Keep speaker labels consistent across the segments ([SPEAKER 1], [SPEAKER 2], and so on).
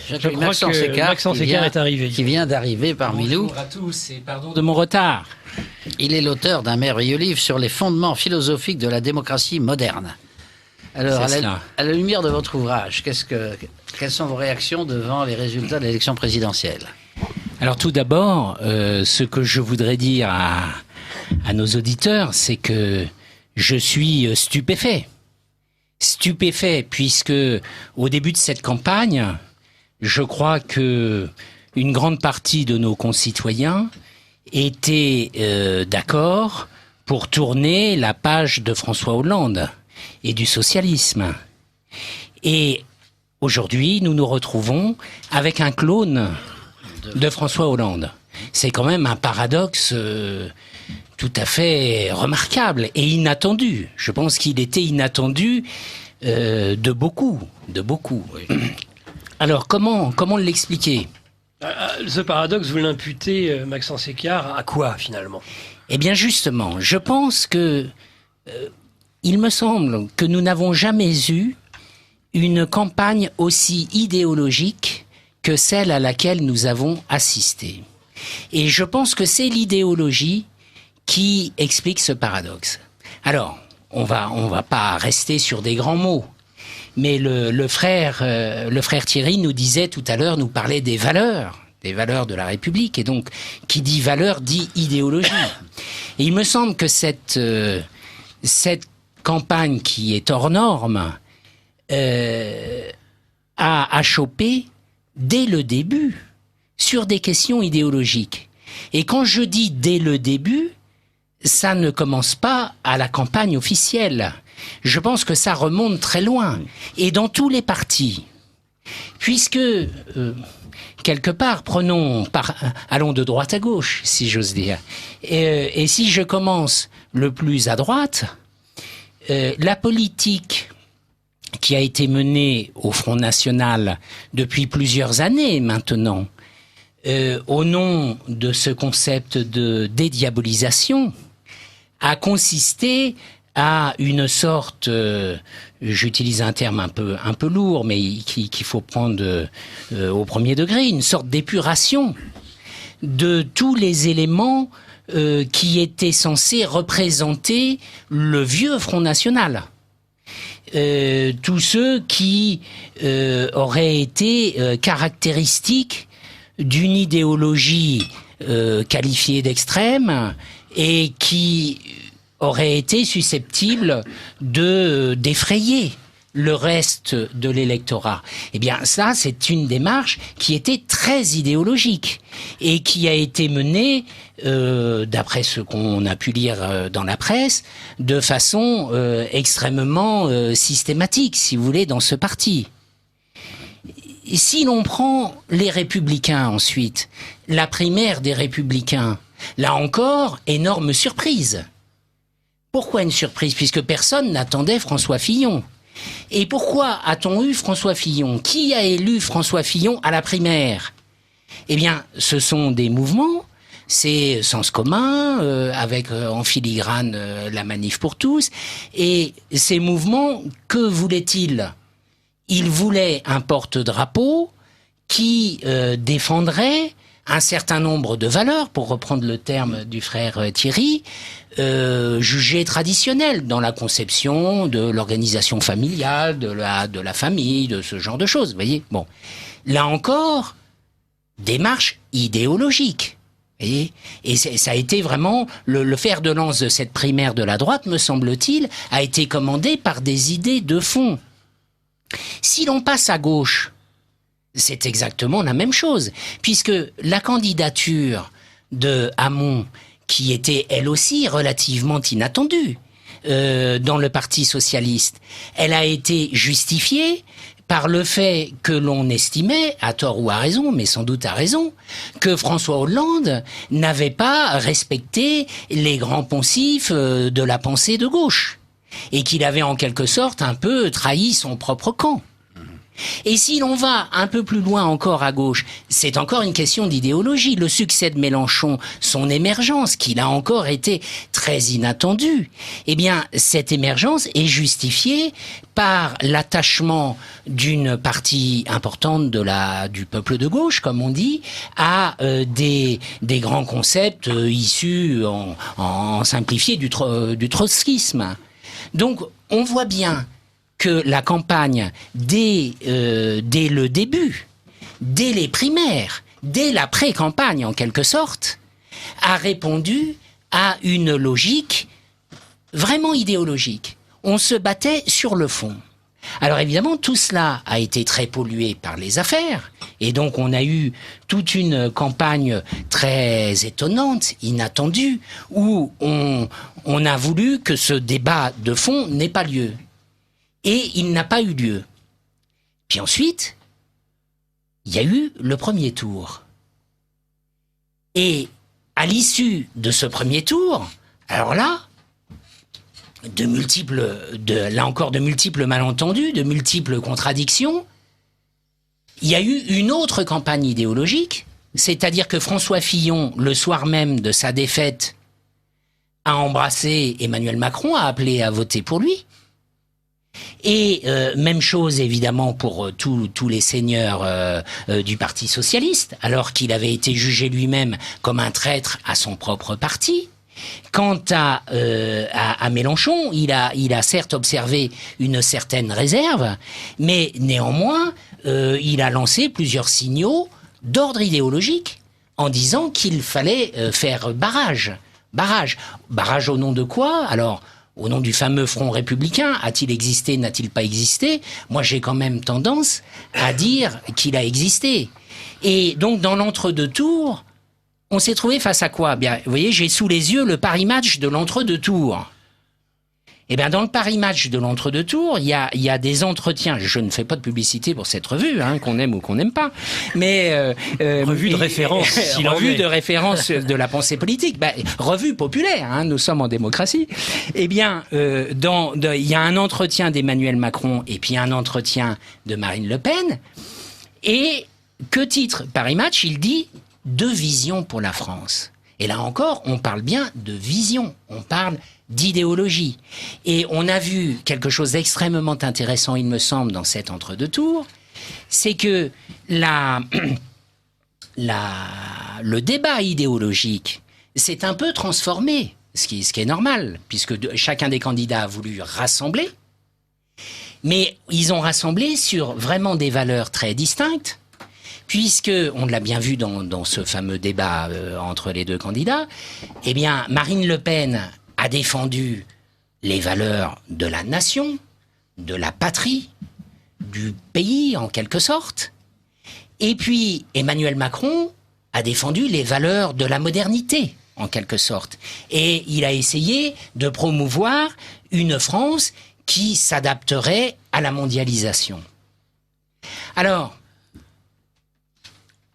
[SPEAKER 1] Je crois que Maxence Écart est arrivé.
[SPEAKER 2] Qui vient d'arriver parmi nous.
[SPEAKER 3] Bonjour à tous et pardon de mon retard.
[SPEAKER 2] Il est l'auteur d'un merveilleux livre sur les fondements philosophiques de la démocratie moderne. Alors, à la lumière de votre ouvrage, quelles sont vos réactions devant les résultats de l'élection présidentielle ?
[SPEAKER 3] Alors tout d'abord, ce que je voudrais dire à nos auditeurs, c'est que je suis stupéfait. Stupéfait puisque au début de cette campagne, je crois que une grande partie de nos concitoyens étaient d'accord pour tourner la page de François Hollande et du socialisme. Et aujourd'hui, nous nous retrouvons avec un clone de François Hollande. C'est quand même un paradoxe tout à fait remarquable et inattendu. Je pense qu'il était inattendu de beaucoup. Oui. Alors, comment l'expliquer ?
[SPEAKER 1] Ce paradoxe, vous l'imputez, Maxence Écart, à quoi, finalement ?
[SPEAKER 3] Eh bien, justement, je pense que il me semble que nous n'avons jamais eu une campagne aussi idéologique que celle à laquelle nous avons assisté. Et je pense que c'est l'idéologie qui explique ce paradoxe. Alors, on va pas rester sur des grands mots, mais le frère Thierry nous disait tout à l'heure, nous parlait des valeurs de la République, et donc qui dit valeur dit idéologie. Et il me semble que cette campagne qui est hors norme a chopé dès le début sur des questions idéologiques. Et quand je dis dès le début, ça ne commence pas à la campagne officielle. Je pense que ça remonte très loin. Et dans tous les partis. Puisque, quelque part, allons de droite à gauche, si j'ose dire. Et si je commence le plus à droite, la politique qui a été menée au Front National depuis plusieurs années maintenant, au nom de ce concept de dédiabolisation, a consisté à une sorte, j'utilise un terme un peu lourd, mais qu'il faut prendre au premier degré, une sorte d'épuration de tous les éléments qui étaient censés représenter le vieux Front National. Tous ceux qui auraient été caractéristiques d'une idéologie qualifiée d'extrême et qui aurait été susceptible d'effrayer le reste de l'électorat. Eh bien, ça, c'est une démarche qui était très idéologique et qui a été menée, d'après ce qu'on a pu lire dans la presse, de façon extrêmement systématique, si vous voulez, dans ce parti. Et si l'on prend les Républicains ensuite, la primaire des Républicains, là encore, énorme surprise. Pourquoi une surprise ? Puisque personne n'attendait François Fillon. Et pourquoi a-t-on eu François Fillon ? Qui a élu François Fillon à la primaire ? Eh bien, ce sont des mouvements, c'est Sens commun, avec en filigrane la Manif pour tous. Et ces mouvements, que voulaient-ils ? Ils voulaient un porte-drapeau qui défendrait un certain nombre de valeurs, pour reprendre le terme du frère Thierry, jugées traditionnelles dans la conception de l'organisation familiale, de la famille, de ce genre de choses. Vous voyez, bon, là encore, démarche idéologique. Et ça a été vraiment le fer de lance de cette primaire de la droite, me semble-t-il, a été commandé par des idées de fond. Si l'on passe à gauche, c'est exactement la même chose, puisque la candidature de Hamon, qui était elle aussi relativement inattendue dans le Parti socialiste, elle a été justifiée par le fait que l'on estimait, à tort ou à raison, mais sans doute à raison, que François Hollande n'avait pas respecté les grands poncifs de la pensée de gauche, et qu'il avait en quelque sorte un peu trahi son propre camp. Et si l'on va un peu plus loin encore à gauche, c'est encore une question d'idéologie. Le succès de Mélenchon, son émergence, qui a encore été très inattendue, eh bien, cette émergence est justifiée par l'attachement d'une partie importante du peuple de gauche, comme on dit, à des grands concepts issus en simplifié du trotskisme. Donc, on voit bien que la campagne, dès le début, dès les primaires, dès la pré-campagne en quelque sorte, a répondu à une logique vraiment idéologique. On se battait sur le fond. Alors évidemment, tout cela a été très pollué par les affaires, et donc on a eu toute une campagne très étonnante, inattendue, où on a voulu que ce débat de fond n'ait pas lieu. Et il n'a pas eu lieu. Puis ensuite, il y a eu le premier tour. Et à l'issue de ce premier tour, alors là, de multiples malentendus, de multiples contradictions, il y a eu une autre campagne idéologique, c'est-à-dire que François Fillon, le soir même de sa défaite, a embrassé Emmanuel Macron, a appelé à voter pour lui. Et même chose évidemment pour tous les seigneurs du Parti socialiste, alors qu'il avait été jugé lui-même comme un traître à son propre parti. Quant à Mélenchon, il a certes observé une certaine réserve, mais néanmoins, il a lancé plusieurs signaux d'ordre idéologique en disant qu'il fallait faire barrage. Barrage au nom de quoi ? Alors, au nom du fameux Front républicain, a-t-il existé, n'a-t-il pas existé ? Moi, j'ai quand même tendance à dire qu'il a existé. Et donc, dans l'entre-deux tours, on s'est trouvé face à quoi ? Bien, vous voyez, j'ai sous les yeux le Paris Match de l'entre-deux tours. Eh bien, dans le Paris Match de l'entre-deux tours, il y a des entretiens. Je ne fais pas de publicité pour cette revue, qu'on aime ou qu'on n'aime pas. Mais
[SPEAKER 1] revue de référence,
[SPEAKER 3] revue de référence de la pensée politique. Revue populaire. Nous sommes en démocratie. Eh bien, il y a un entretien d'Emmanuel Macron et puis un entretien de Marine Le Pen. Et que titre Paris Match ? Il dit 2 visions pour la France. Et là encore, on parle bien de vision. On parle d'idéologie. Et on a vu quelque chose d'extrêmement intéressant, il me semble, dans cet entre-deux tours, c'est que le débat idéologique s'est un peu transformé, ce qui est normal, puisque chacun des candidats a voulu rassembler, mais ils ont rassemblé sur vraiment des valeurs très distinctes, puisque, on l'a bien vu dans ce fameux débat entre les deux candidats, eh bien, Marine Le Pen a défendu les valeurs de la nation, de la patrie, du pays en quelque sorte. Et puis Emmanuel Macron a défendu les valeurs de la modernité en quelque sorte. Et il a essayé de promouvoir une France qui s'adapterait à la mondialisation. Alors,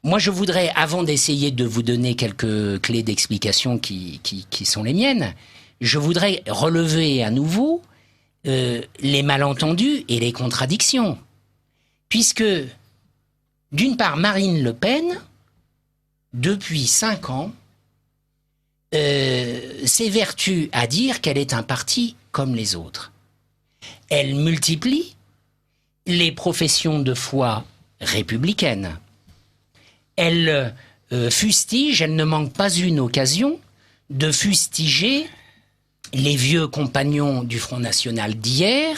[SPEAKER 3] moi je voudrais, avant d'essayer de vous donner quelques clés d'explication qui sont les miennes, je voudrais relever à nouveau les malentendus et les contradictions. Puisque, d'une part, Marine Le Pen, depuis 5 ans, s'évertue à dire qu'elle est un parti comme les autres. Elle multiplie les professions de foi républicaines. Elle fustige, elle ne manque pas une occasion de fustiger les vieux compagnons du Front National d'hier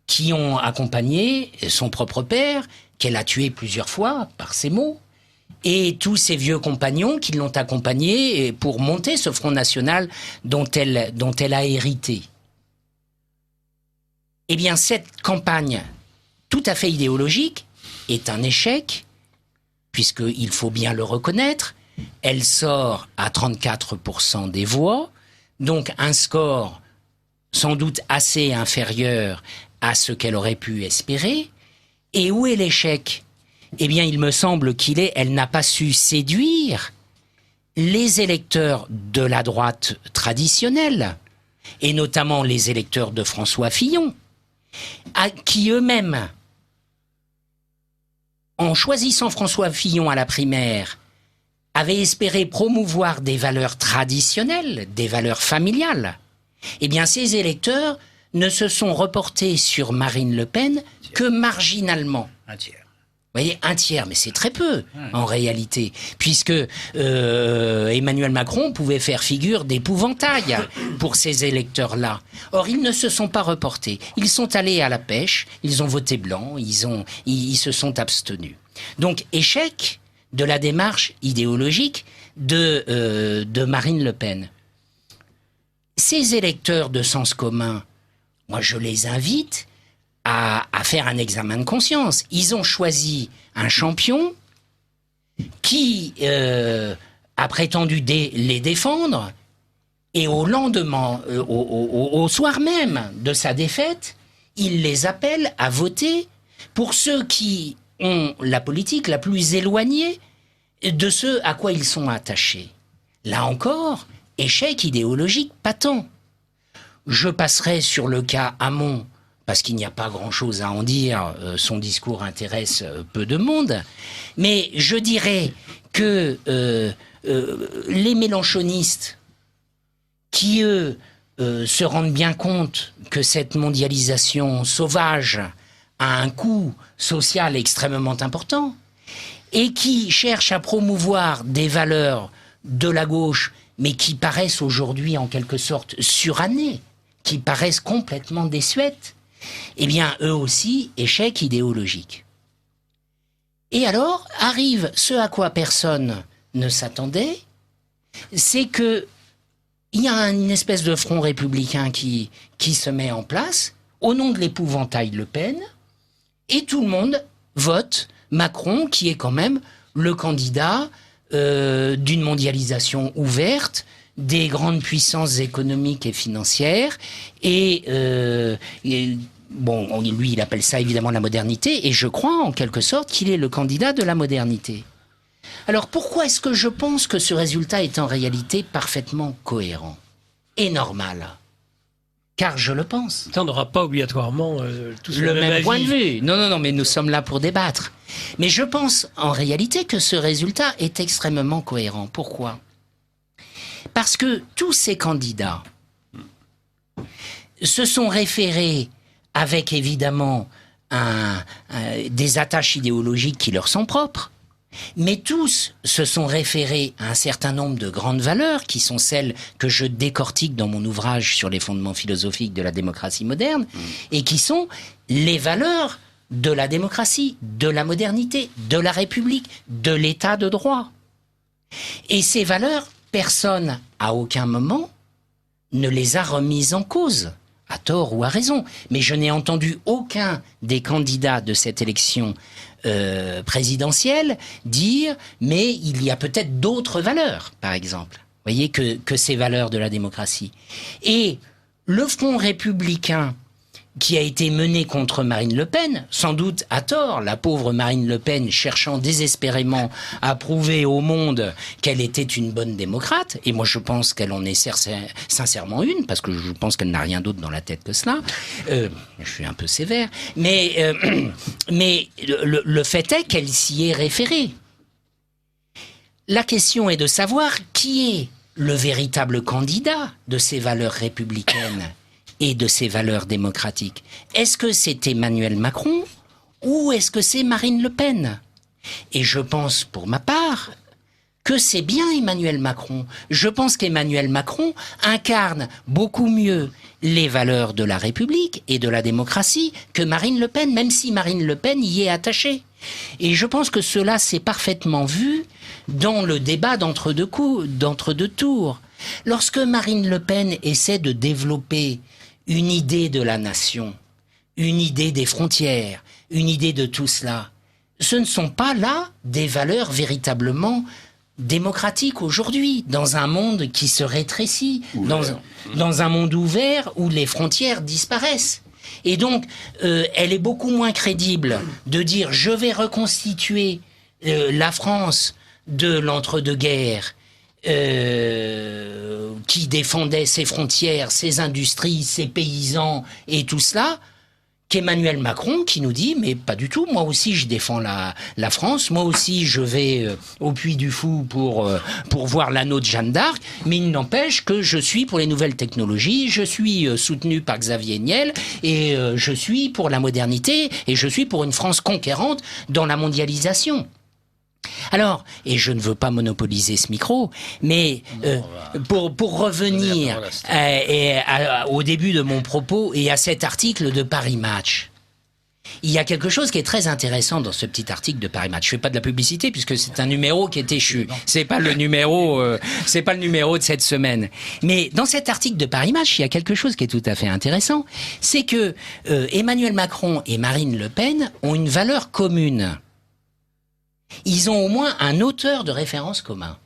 [SPEAKER 3] qui ont accompagné son propre père, qu'elle a tué plusieurs fois par ses mots, et tous ces vieux compagnons qui l'ont accompagné pour monter ce Front National dont elle a hérité. Eh bien, cette campagne tout à fait idéologique est un échec, puisqu'il faut bien le reconnaître, elle sort à 34% des voix, donc un score sans doute assez inférieur à ce qu'elle aurait pu espérer. Et où est l'échec ? Eh bien, il me semble elle n'a pas su séduire les électeurs de la droite traditionnelle, et notamment les électeurs de François Fillon, qui eux-mêmes en choisissant François Fillon à la primaire, avait espéré promouvoir des valeurs traditionnelles, des valeurs familiales, eh bien ces électeurs ne se sont reportés sur Marine Le Pen que marginalement.
[SPEAKER 2] Un tiers.
[SPEAKER 3] Vous voyez, un tiers, mais c'est très peu en réalité, puisque Emmanuel Macron pouvait faire figure d'épouvantail pour ces électeurs-là. Or, ils ne se sont pas reportés. Ils sont allés à la pêche, ils ont voté blanc, ils se sont abstenus. Donc, échec de la démarche idéologique de Marine Le Pen. Ces électeurs de sens commun, moi je les invite à faire un examen de conscience. Ils ont choisi un champion qui a prétendu les défendre, et au lendemain, au soir même de sa défaite, il les appelle à voter pour ceux qui ont la politique la plus éloignée de ce à quoi ils sont attachés. Là encore, échec idéologique patent. Je passerai sur le cas Hamon, parce qu'il n'y a pas grand-chose à en dire, son discours intéresse peu de monde, mais je dirais que les mélenchonistes, qui eux se rendent bien compte que cette mondialisation sauvage a un coût social extrêmement important, et qui cherchent à promouvoir des valeurs de la gauche, mais qui paraissent aujourd'hui en quelque sorte surannées, qui paraissent complètement désuètes, eh bien, eux aussi, échec idéologique. Et alors, arrive ce à quoi personne ne s'attendait, c'est que il y a une espèce de front républicain qui se met en place, au nom de l'épouvantail Le Pen, et tout le monde vote Macron, qui est quand même le candidat d'une mondialisation ouverte, des grandes puissances économiques et financières, et bon, lui, il appelle ça évidemment la modernité, et je crois en quelque sorte qu'il est le candidat de la modernité. Alors pourquoi est-ce que je pense que ce résultat est en réalité parfaitement cohérent et normal ? Car je le pense.
[SPEAKER 1] On n'aura pas obligatoirement tous
[SPEAKER 3] le même
[SPEAKER 1] avis.
[SPEAKER 3] point de vue. Non, mais nous sommes là pour débattre. Mais je pense en réalité que ce résultat est extrêmement cohérent. Pourquoi ? Parce que tous ces candidats se sont référés avec évidemment des attaches idéologiques qui leur sont propres, mais tous se sont référés à un certain nombre de grandes valeurs qui sont celles que je décortique dans mon ouvrage sur les fondements philosophiques de la démocratie moderne, et qui sont les valeurs de la démocratie, de la modernité, de la République, de l'état de droit. Et ces valeurs, personne, à aucun moment, ne les a remises en cause, à tort ou à raison. Mais je n'ai entendu aucun des candidats de cette élection présidentielle dire « mais il y a peut-être d'autres valeurs », par exemple. Vous voyez, que ces valeurs de la démocratie. Et le front républicain qui a été mené contre Marine Le Pen, sans doute à tort, la pauvre Marine Le Pen cherchant désespérément à prouver au monde qu'elle était une bonne démocrate, et moi je pense qu'elle en est sincèrement une, parce que je pense qu'elle n'a rien d'autre dans la tête que cela, je suis un peu sévère, mais le fait est qu'elle s'y est référée. La question est de savoir qui est le véritable candidat de ces valeurs républicaines et de ces valeurs démocratiques. Est-ce que c'est Emmanuel Macron ou est-ce que c'est Marine Le Pen ? Et je pense, pour ma part, que c'est bien Emmanuel Macron. Je pense qu'Emmanuel Macron incarne beaucoup mieux les valeurs de la République et de la démocratie que Marine Le Pen, même si Marine Le Pen y est attachée. Et je pense que cela s'est parfaitement vu dans le débat d'entre-deux tours. Lorsque Marine Le Pen essaie de développer une idée de la nation, une idée des frontières, une idée de tout cela, ce ne sont pas là des valeurs véritablement démocratiques aujourd'hui, dans un monde qui se rétrécit, dans un monde ouvert où les frontières disparaissent. Et donc, elle est beaucoup moins crédible de dire « je vais reconstituer la France de l'entre-deux-guerres », qui défendait ses frontières, ses industries, ses paysans et tout cela, qu'Emmanuel Macron qui nous dit mais pas du tout, moi aussi je défends la France, moi aussi je vais au Puy du Fou pour voir l'anneau de Jeanne d'Arc, mais il n'empêche que je suis pour les nouvelles technologies, je suis soutenu par Xavier Niel et je suis pour la modernité et je suis pour une France conquérante dans la mondialisation. Alors, et je ne veux pas monopoliser ce micro, mais pour revenir au début de mon propos et à cet article de Paris Match, il y a quelque chose qui est très intéressant dans ce petit article de Paris Match. Je fais pas de la publicité puisque c'est un numéro qui est échu. C'est pas le numéro de cette semaine. Mais dans cet article de Paris Match, il y a quelque chose qui est tout à fait intéressant. C'est que Emmanuel Macron et Marine Le Pen ont une valeur commune. Ils ont au moins un auteur de référence commun.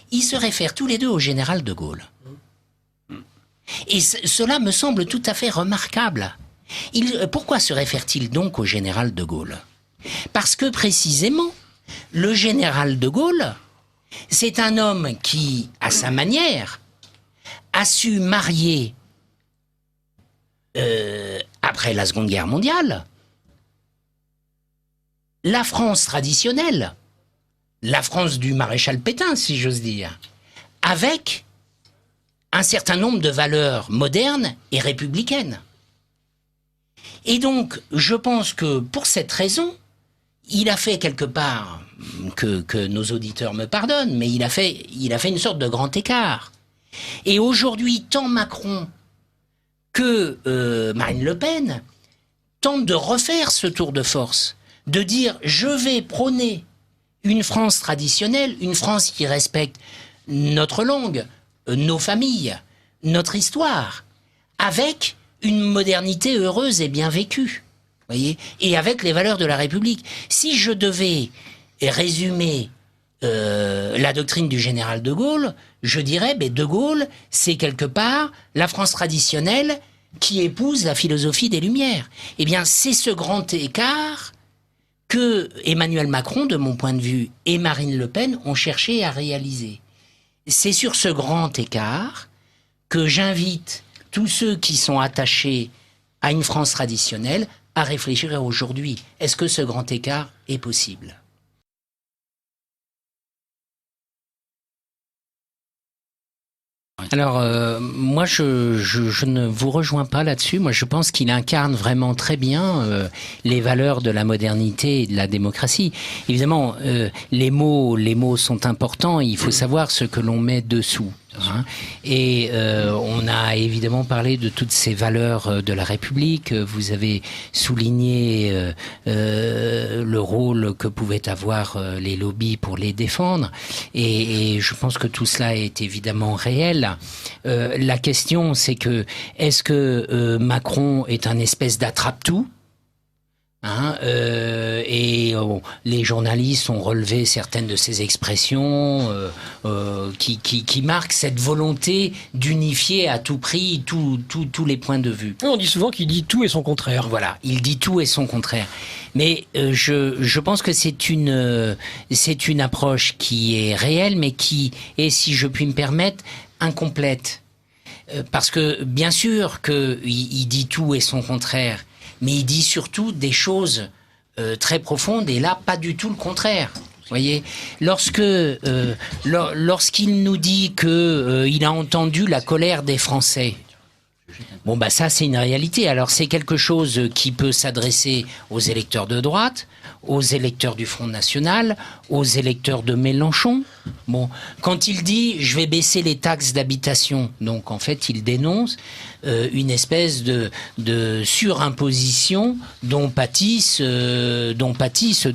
[SPEAKER 3] Ils se réfèrent tous les deux au général de Gaulle. Et cela me semble tout à fait remarquable. Pourquoi se réfèrent-ils donc au général de Gaulle ? Parce que précisément, le général de Gaulle, c'est un homme qui, à sa manière, a su marier, après la Seconde Guerre mondiale, la France traditionnelle, la France du maréchal Pétain, si j'ose dire, avec un certain nombre de valeurs modernes et républicaines. Et donc, je pense que pour cette raison, il a fait quelque part, que nos auditeurs me pardonnent, mais il a fait une sorte de grand écart. Et aujourd'hui, tant Macron que Marine Le Pen tentent de refaire ce tour de force, de dire je vais prôner une France traditionnelle, une France qui respecte notre langue, nos familles, notre histoire, avec une modernité heureuse et bien vécue, voyez, et avec les valeurs de la République. Si je devais résumer la doctrine du général de Gaulle, je dirais de Gaulle, c'est quelque part la France traditionnelle qui épouse la philosophie des Lumières. Eh bien, c'est ce grand écart que Emmanuel Macron, de mon point de vue, et Marine Le Pen ont cherché à réaliser. C'est sur ce grand écart que j'invite tous ceux qui sont attachés à une France traditionnelle à réfléchir aujourd'hui. Est-ce que ce grand écart est possible ? Alors, moi, je ne vous rejoins pas là-dessus. Moi, je pense qu'il incarne vraiment très bien les valeurs de la modernité et de la démocratie. Évidemment, les mots sont importants. Il faut savoir ce que l'on met dessous. Hein. Et on a évidemment parlé de toutes ces valeurs de la République. Vous avez souligné le rôle que pouvaient avoir les lobbies pour les défendre. Et je pense que tout cela est évidemment réel. La question, c'est que est-ce que Macron est un espèce d'attrape-tout ? Hein, les journalistes ont relevé certaines de ces expressions qui marquent cette volonté d'unifier à tout prix tous les points de vue.
[SPEAKER 1] On dit souvent qu'il dit tout et son contraire.
[SPEAKER 3] Voilà, il dit tout et son contraire. Mais je pense que c'est une approche qui est réelle, mais qui est, si je puis me permettre, incomplète. Parce que bien sûr qu'il dit tout et son contraire, mais il dit surtout des choses très profondes, et là, pas du tout le contraire. Vous voyez, lorsqu'il nous dit qu'il a entendu la colère des Français, bon, ça, c'est une réalité. Alors, c'est quelque chose qui peut s'adresser aux électeurs de droite, aux électeurs du Front National, aux électeurs de Mélenchon. Bon, quand il dit « je vais baisser les taxes d'habitation », donc en fait, il dénonce une espèce de surimposition dont pâtissent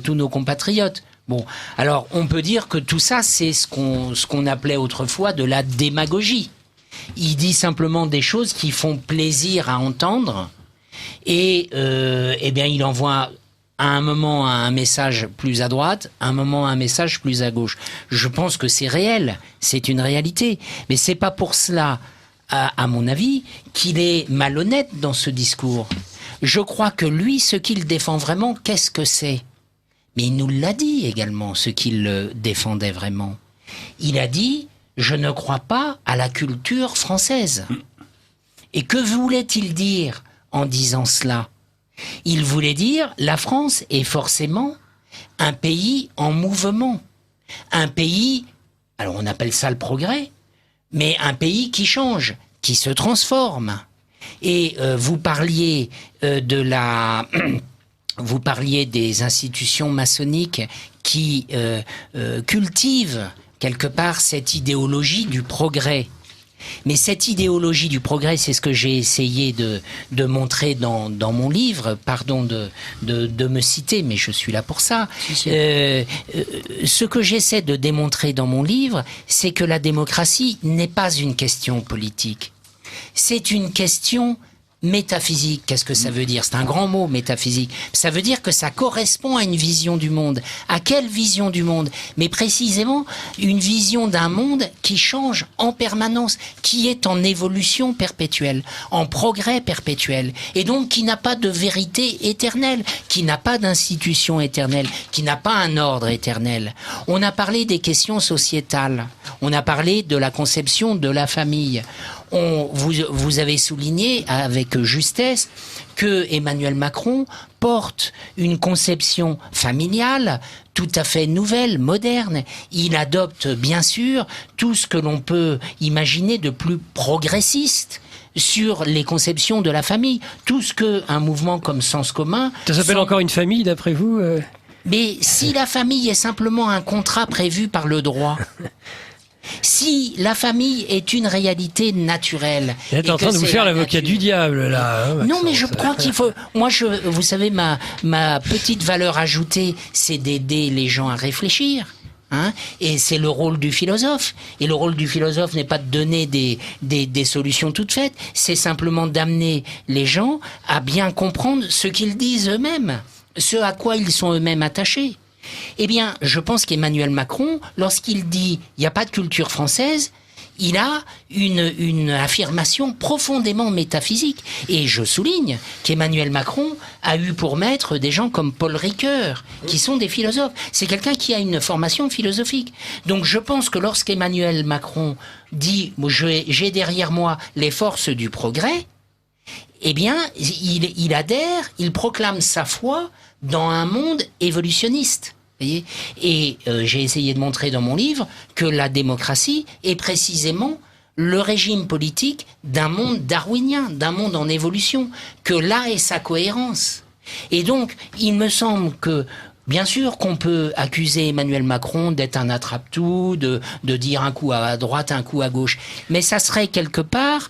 [SPEAKER 3] tous nos compatriotes. Bon, alors on peut dire que tout ça, c'est ce qu'on appelait autrefois de la démagogie. Il dit simplement des choses qui font plaisir à entendre, et bien il envoie à un moment un message plus à droite, à un moment un message plus à gauche. Je pense que c'est réel, c'est une réalité, mais c'est pas pour cela, à mon avis, qu'il est malhonnête dans ce discours. Je crois que lui, ce qu'il défend vraiment, qu'est-ce que c'est ? Mais il nous l'a dit également, ce qu'il défendait vraiment. Il a dit « je ne crois pas à la culture française ». Et que voulait-il dire en disant cela ? Il voulait dire la France est forcément un pays en mouvement, un pays, alors on appelle ça le progrès, mais un pays qui change, qui se transforme. Et vous parliez vous parliez des institutions maçonniques qui cultivent quelque part cette idéologie du progrès. Mais cette idéologie du progrès, c'est ce que j'ai essayé de montrer dans mon livre. Pardon de me citer, mais je suis là pour ça. Ce que j'essaie de démontrer dans mon livre, c'est que la démocratie n'est pas une question politique. C'est une question métaphysique. Qu'est-ce que ça veut dire? C'est un grand mot, métaphysique. Ça veut dire que ça correspond à une vision du monde. À quelle vision du monde? Mais précisément, une vision d'un monde qui change en permanence, qui est en évolution perpétuelle, en progrès perpétuel, et donc qui n'a pas de vérité éternelle, qui n'a pas d'institution éternelle, qui n'a pas un ordre éternel. On a parlé des questions sociétales, on a parlé de la conception de la famille. Vous avez souligné avec justesse que Emmanuel Macron porte une conception familiale tout à fait nouvelle, moderne. Il adopte bien sûr tout ce que l'on peut imaginer de plus progressiste sur les conceptions de la famille. Tout ce qu'un mouvement comme Sens commun...
[SPEAKER 1] Ça s'appelle encore une famille d'après vous
[SPEAKER 3] Mais si la famille est simplement un contrat prévu par le droit... Si la famille est une réalité naturelle...
[SPEAKER 1] Vous êtes en train de vous faire l'avocat du diable, là. Hein,
[SPEAKER 3] non, mais je crois qu'il faut... Moi, vous savez, ma petite valeur ajoutée, c'est d'aider les gens à réfléchir. Hein, et c'est le rôle du philosophe. Et le rôle du philosophe n'est pas de donner des solutions toutes faites, c'est simplement d'amener les gens à bien comprendre ce qu'ils disent eux-mêmes, ce à quoi ils sont eux-mêmes attachés. Eh bien, je pense qu'Emmanuel Macron, lorsqu'il dit « il n'y a pas de culture française », il a une affirmation profondément métaphysique. Et je souligne qu'Emmanuel Macron a eu pour maître des gens comme Paul Ricoeur, qui sont des philosophes. C'est quelqu'un qui a une formation philosophique. Donc je pense que lorsqu'Emmanuel Macron dit « j'ai derrière moi les forces du progrès », eh bien, il adhère, il proclame sa foi dans un monde évolutionniste. Voyez, et j'ai essayé de montrer dans mon livre que la démocratie est précisément le régime politique d'un monde darwinien, d'un monde en évolution, que là est sa cohérence. Et donc, il me semble que, bien sûr qu'on peut accuser Emmanuel Macron d'être un attrape-tout, de dire un coup à droite, un coup à gauche, mais ça serait quelque part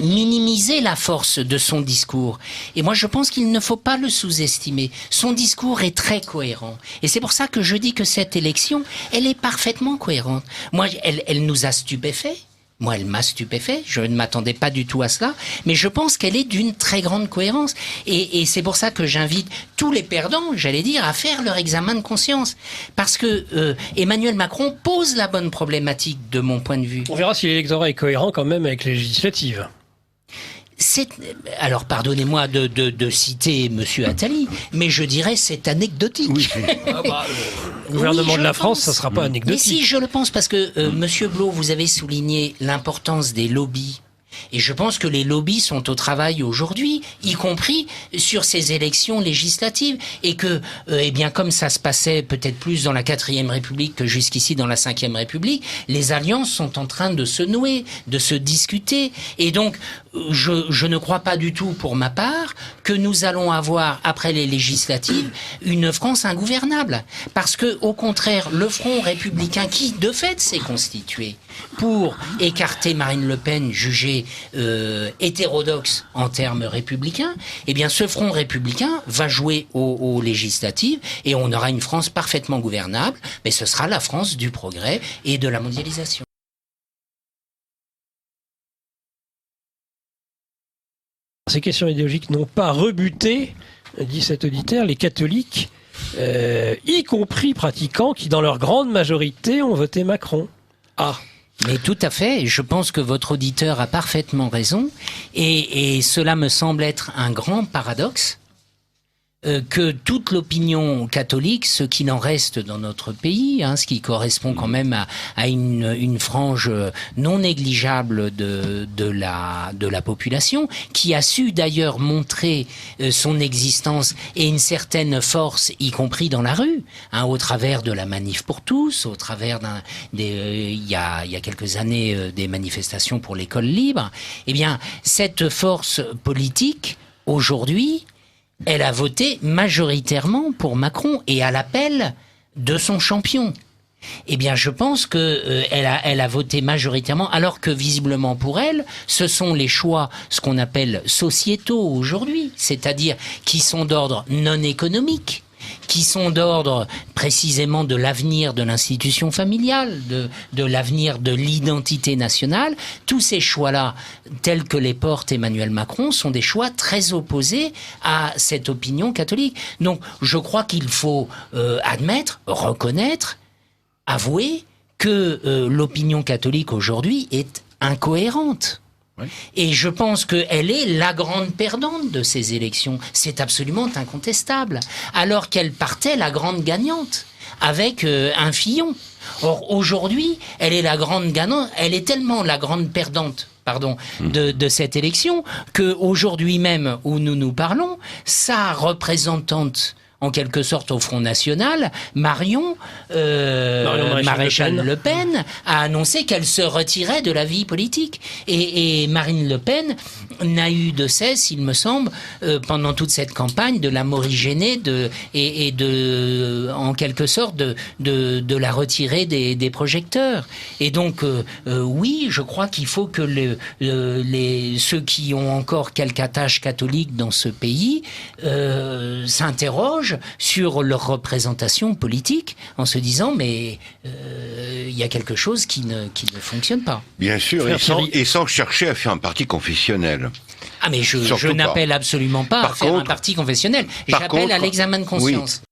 [SPEAKER 3] minimiser la force de son discours. Et moi, je pense qu'il ne faut pas le sous-estimer. Son discours est très cohérent. Et c'est pour ça que je dis que cette élection, elle est parfaitement cohérente. Moi, elle nous a stupéfaits. Moi, elle m'a stupéfait. Je ne m'attendais pas du tout à cela. Mais je pense qu'elle est d'une très grande cohérence. Et c'est pour ça que j'invite tous les perdants, j'allais dire, à faire leur examen de conscience. Parce que Emmanuel Macron pose la bonne problématique de mon point de vue.
[SPEAKER 1] On verra si l'électorat est cohérent quand même avec les législatives.
[SPEAKER 3] Alors, pardonnez-moi de citer Monsieur Attali, mais je dirais c'est anecdotique.
[SPEAKER 1] Oui. Le gouvernement de la France, ça ne sera pas anecdotique.
[SPEAKER 3] Mais si, je le pense, parce que Monsieur Blot, vous avez souligné l'importance des lobbies. Et je pense que les lobbies sont au travail aujourd'hui, y compris sur ces élections législatives. Et que, eh bien, comme ça se passait peut-être plus dans la 4e République que jusqu'ici dans la 5e République, les alliances sont en train de se nouer, de se discuter. Et donc, je ne crois pas du tout, pour ma part, que nous allons avoir, après les législatives, une France ingouvernable. Parce que, au contraire, le Front républicain, qui, de fait, s'est constitué pour écarter Marine Le Pen, jugée hétérodoxe en termes républicains, eh bien, ce Front républicain va jouer aux législatives et on aura une France parfaitement gouvernable, mais ce sera la France du progrès et de la mondialisation.
[SPEAKER 1] Ces questions idéologiques n'ont pas rebuté, dit cet auditeur, les catholiques, y compris pratiquants, qui dans leur grande majorité ont voté Macron. Ah.
[SPEAKER 3] Mais tout à fait, je pense que votre auditeur a parfaitement raison, et cela me semble être un grand paradoxe. que toute l'opinion catholique, ce qu'il en reste dans notre pays, ce qui correspond quand même à une frange non négligeable de la population, qui a su d'ailleurs montrer son existence et une certaine force, y compris dans la rue, au travers de la Manif pour tous, au travers il y a quelques années des manifestations pour l'école libre. Eh bien, cette force politique, aujourd'hui, elle a voté majoritairement pour Macron et à l'appel de son champion. Eh bien, je pense que elle a voté majoritairement, alors que visiblement pour elle, ce sont les choix, ce qu'on appelle sociétaux aujourd'hui, c'est-à-dire qui sont d'ordre non économique, qui sont d'ordre précisément de l'avenir de l'institution familiale, de l'avenir de l'identité nationale. Tous ces choix-là, tels que les porte Emmanuel Macron, sont des choix très opposés à cette opinion catholique. Donc, je crois qu'il faut admettre, reconnaître, avouer que l'opinion catholique aujourd'hui est incohérente. Oui. Et je pense qu'elle est la grande perdante de ces élections. C'est absolument incontestable. Alors qu'elle partait la grande gagnante, avec un Fillon. Or, aujourd'hui, elle est la grande gagnante, elle est tellement la grande perdante de cette élection, qu'aujourd'hui même où nous parlons, sa représentante en quelque sorte au Front National, Marion Maréchal Le Pen a annoncé qu'elle se retirait de la vie politique. Et Marine Le Pen n'a eu de cesse, il me semble, pendant toute cette campagne, de la morigéner et de, en quelque sorte, de la retirer des projecteurs. Et donc, oui, je crois qu'il faut que ceux qui ont encore quelque attache catholique dans ce pays s'interrogent sur leur représentation politique en se disant mais il y a quelque chose qui ne fonctionne pas.
[SPEAKER 4] Bien sûr, et sans chercher à faire un parti confessionnel.
[SPEAKER 3] Ah mais je n'appelle absolument pas à faire un parti confessionnel. J'appelle à l'examen de conscience.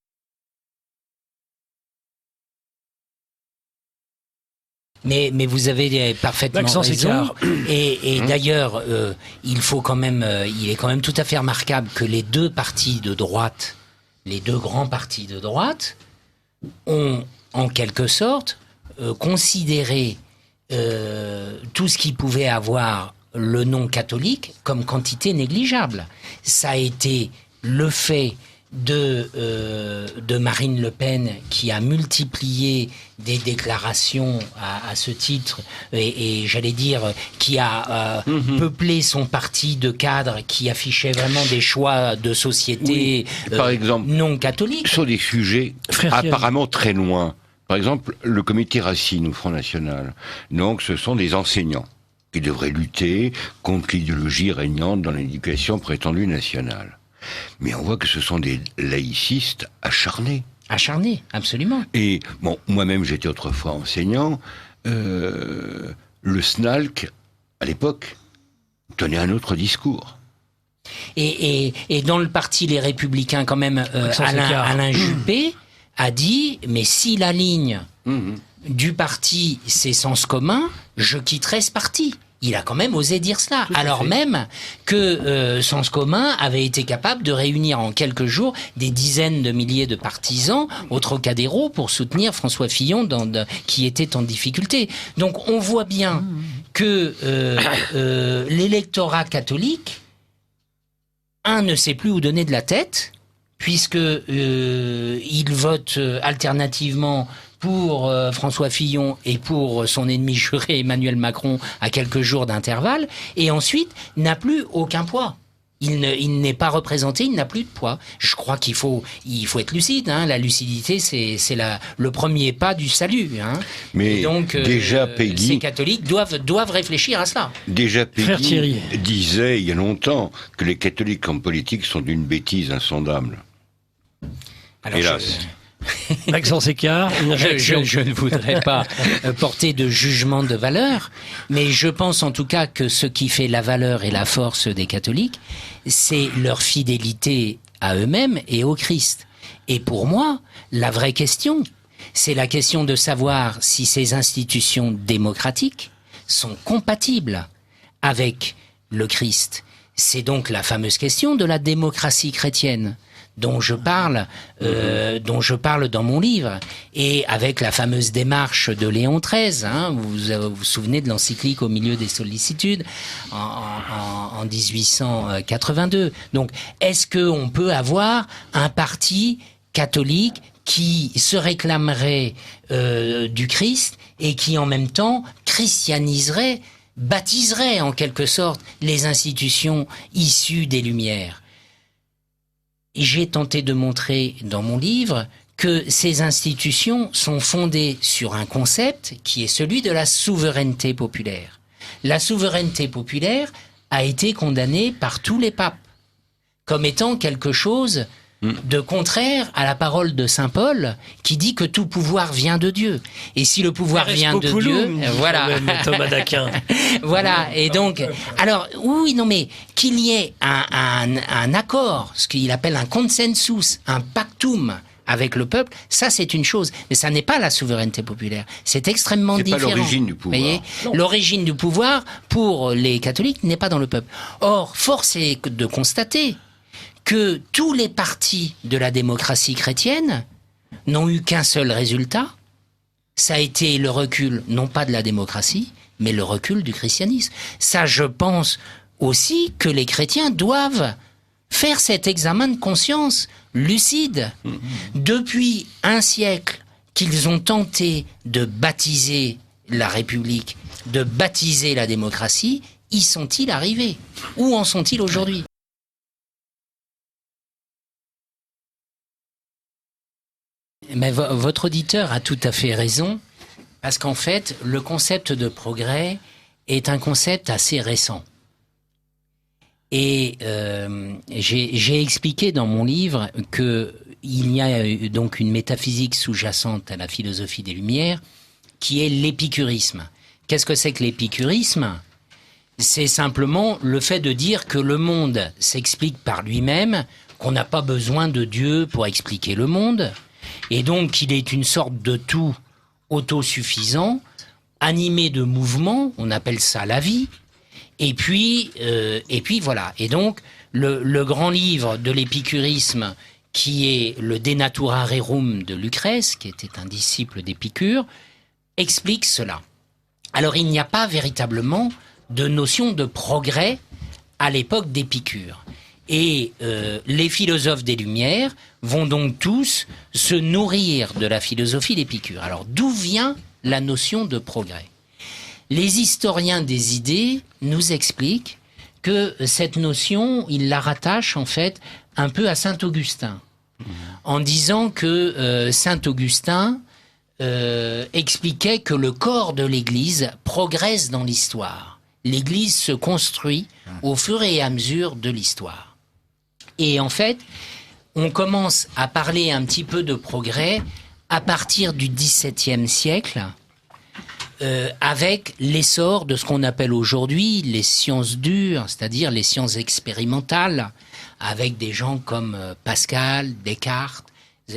[SPEAKER 3] Oui. Mais vous avez parfaitement raison. Et d'ailleurs, il est quand même tout à fait remarquable que les deux partis de droite, les deux grands partis de droite, ont en quelque sorte considéré tout ce qui pouvait avoir le nom catholique comme quantité négligeable. Ça a été le fait de Marine Le Pen qui a multiplié des déclarations à ce titre et j'allais dire qui a peuplé son parti de cadres qui affichait vraiment des choix de société
[SPEAKER 4] par exemple,
[SPEAKER 3] non catholiques.
[SPEAKER 4] Sur des sujets apparemment très loin. Par exemple, le comité Racine au Front National. Donc ce sont des enseignants qui devraient lutter contre l'idéologie régnante dans l'éducation prétendue nationale. Mais on voit que ce sont des laïcistes acharnés.
[SPEAKER 3] Acharnés, absolument.
[SPEAKER 4] Et bon, moi-même j'étais autrefois enseignant. Le SNALC, à l'époque, tenait un autre discours.
[SPEAKER 3] Et dans le parti Les Républicains, quand même, Alain Juppé a dit, mais si la ligne du parti c'est sens commun, je quitterai ce parti. Il a quand même osé dire cela, alors même que Sens commun avait été capable de réunir en quelques jours des dizaines de milliers de partisans au Trocadéro pour soutenir François Fillon qui était en difficulté. Donc on voit bien que l'électorat catholique, ne sait plus où donner de la tête, puisque il vote alternativement pour François Fillon et pour son ennemi juré Emmanuel Macron à quelques jours d'intervalle, et ensuite n'a plus aucun poids. Il n'est pas représenté, il n'a plus de poids. Je crois qu'il faut être lucide. La lucidité, c'est le premier pas du salut.
[SPEAKER 4] Mais
[SPEAKER 3] et donc,
[SPEAKER 4] déjà, Peggy,
[SPEAKER 3] ces catholiques doivent réfléchir à cela.
[SPEAKER 4] Déjà, Peggy disait il y a longtemps que les catholiques en politique sont d'une bêtise insondable.
[SPEAKER 3] Alors,
[SPEAKER 4] hélas.
[SPEAKER 1] Maxence Écart,
[SPEAKER 3] je ne voudrais pas porter de jugement de valeur, mais je pense en tout cas que ce qui fait la valeur et la force des catholiques, c'est leur fidélité à eux-mêmes et au Christ. Et pour moi, la vraie question, c'est la question de savoir si ces institutions démocratiques sont compatibles avec le Christ. C'est donc la fameuse question de la démocratie chrétienne. dont je parle dans mon livre, et avec la fameuse démarche de Léon XIII. Vous vous souvenez de l'encyclique Au milieu des sollicitudes en 1882. Donc, est-ce qu'on peut avoir un parti catholique qui se réclamerait du Christ et qui en même temps christianiserait, baptiserait en quelque sorte les institutions issues des Lumières? J'ai tenté de montrer dans mon livre que ces institutions sont fondées sur un concept qui est celui de la souveraineté populaire. La souveraineté populaire a été condamnée par tous les papes comme étant quelque chose de contraire à la parole de saint Paul qui dit que tout pouvoir vient de Dieu. Et si le pouvoir vient de Dieu, voilà.
[SPEAKER 1] Thomas d'Aquin.
[SPEAKER 3] Voilà. Et donc, alors, oui, non, mais qu'il y ait un accord, ce qu'il appelle un consensus, un pactum avec le peuple, ça c'est une chose. Mais ça n'est pas la souveraineté populaire. C'est extrêmement différent. C'est
[SPEAKER 4] pas l'origine du pouvoir.
[SPEAKER 3] Voyez, l'origine du pouvoir, pour les catholiques, n'est pas dans le peuple. Or, force est de constater que tous les partis de la démocratie chrétienne n'ont eu qu'un seul résultat, ça a été le recul, non pas de la démocratie, mais le recul du christianisme. Ça, je pense aussi que les chrétiens doivent faire cet examen de conscience lucide. Depuis un siècle qu'ils ont tenté de baptiser la République, de baptiser la démocratie, y sont-ils arrivés? Où en sont-ils aujourd'hui? Mais votre auditeur a tout à fait raison, parce qu'en fait, le concept de progrès est un concept assez récent. Et j'ai expliqué dans mon livre qu'il y a donc une métaphysique sous-jacente à la philosophie des Lumières, qui est l'épicurisme. Qu'est-ce que c'est que l'épicurisme? C'est simplement le fait de dire que le monde s'explique par lui-même, qu'on n'a pas besoin de Dieu pour expliquer le monde, et donc qu'il est une sorte de tout autosuffisant, animé de mouvement, on appelle ça la vie, et puis voilà. Et donc le grand livre de l'épicurisme, qui est le De Natura Rerum de Lucrèce, qui était un disciple d'Épicure, explique cela. Alors il n'y a pas véritablement de notion de progrès à l'époque d'Épicure. Et les philosophes des Lumières vont donc tous se nourrir de la philosophie d'Épicure. Alors d'où vient la notion de progrès? Les historiens des idées nous expliquent que cette notion, ils la rattachent en fait un peu à saint Augustin, en disant que saint Augustin expliquait que le corps de l'Église progresse dans l'histoire. L'Église se construit au fur et à mesure de l'histoire. Et en fait, on commence à parler un petit peu de progrès à partir du XVIIe siècle, avec l'essor de ce qu'on appelle aujourd'hui les sciences dures, c'est-à-dire les sciences expérimentales, avec des gens comme Pascal, Descartes,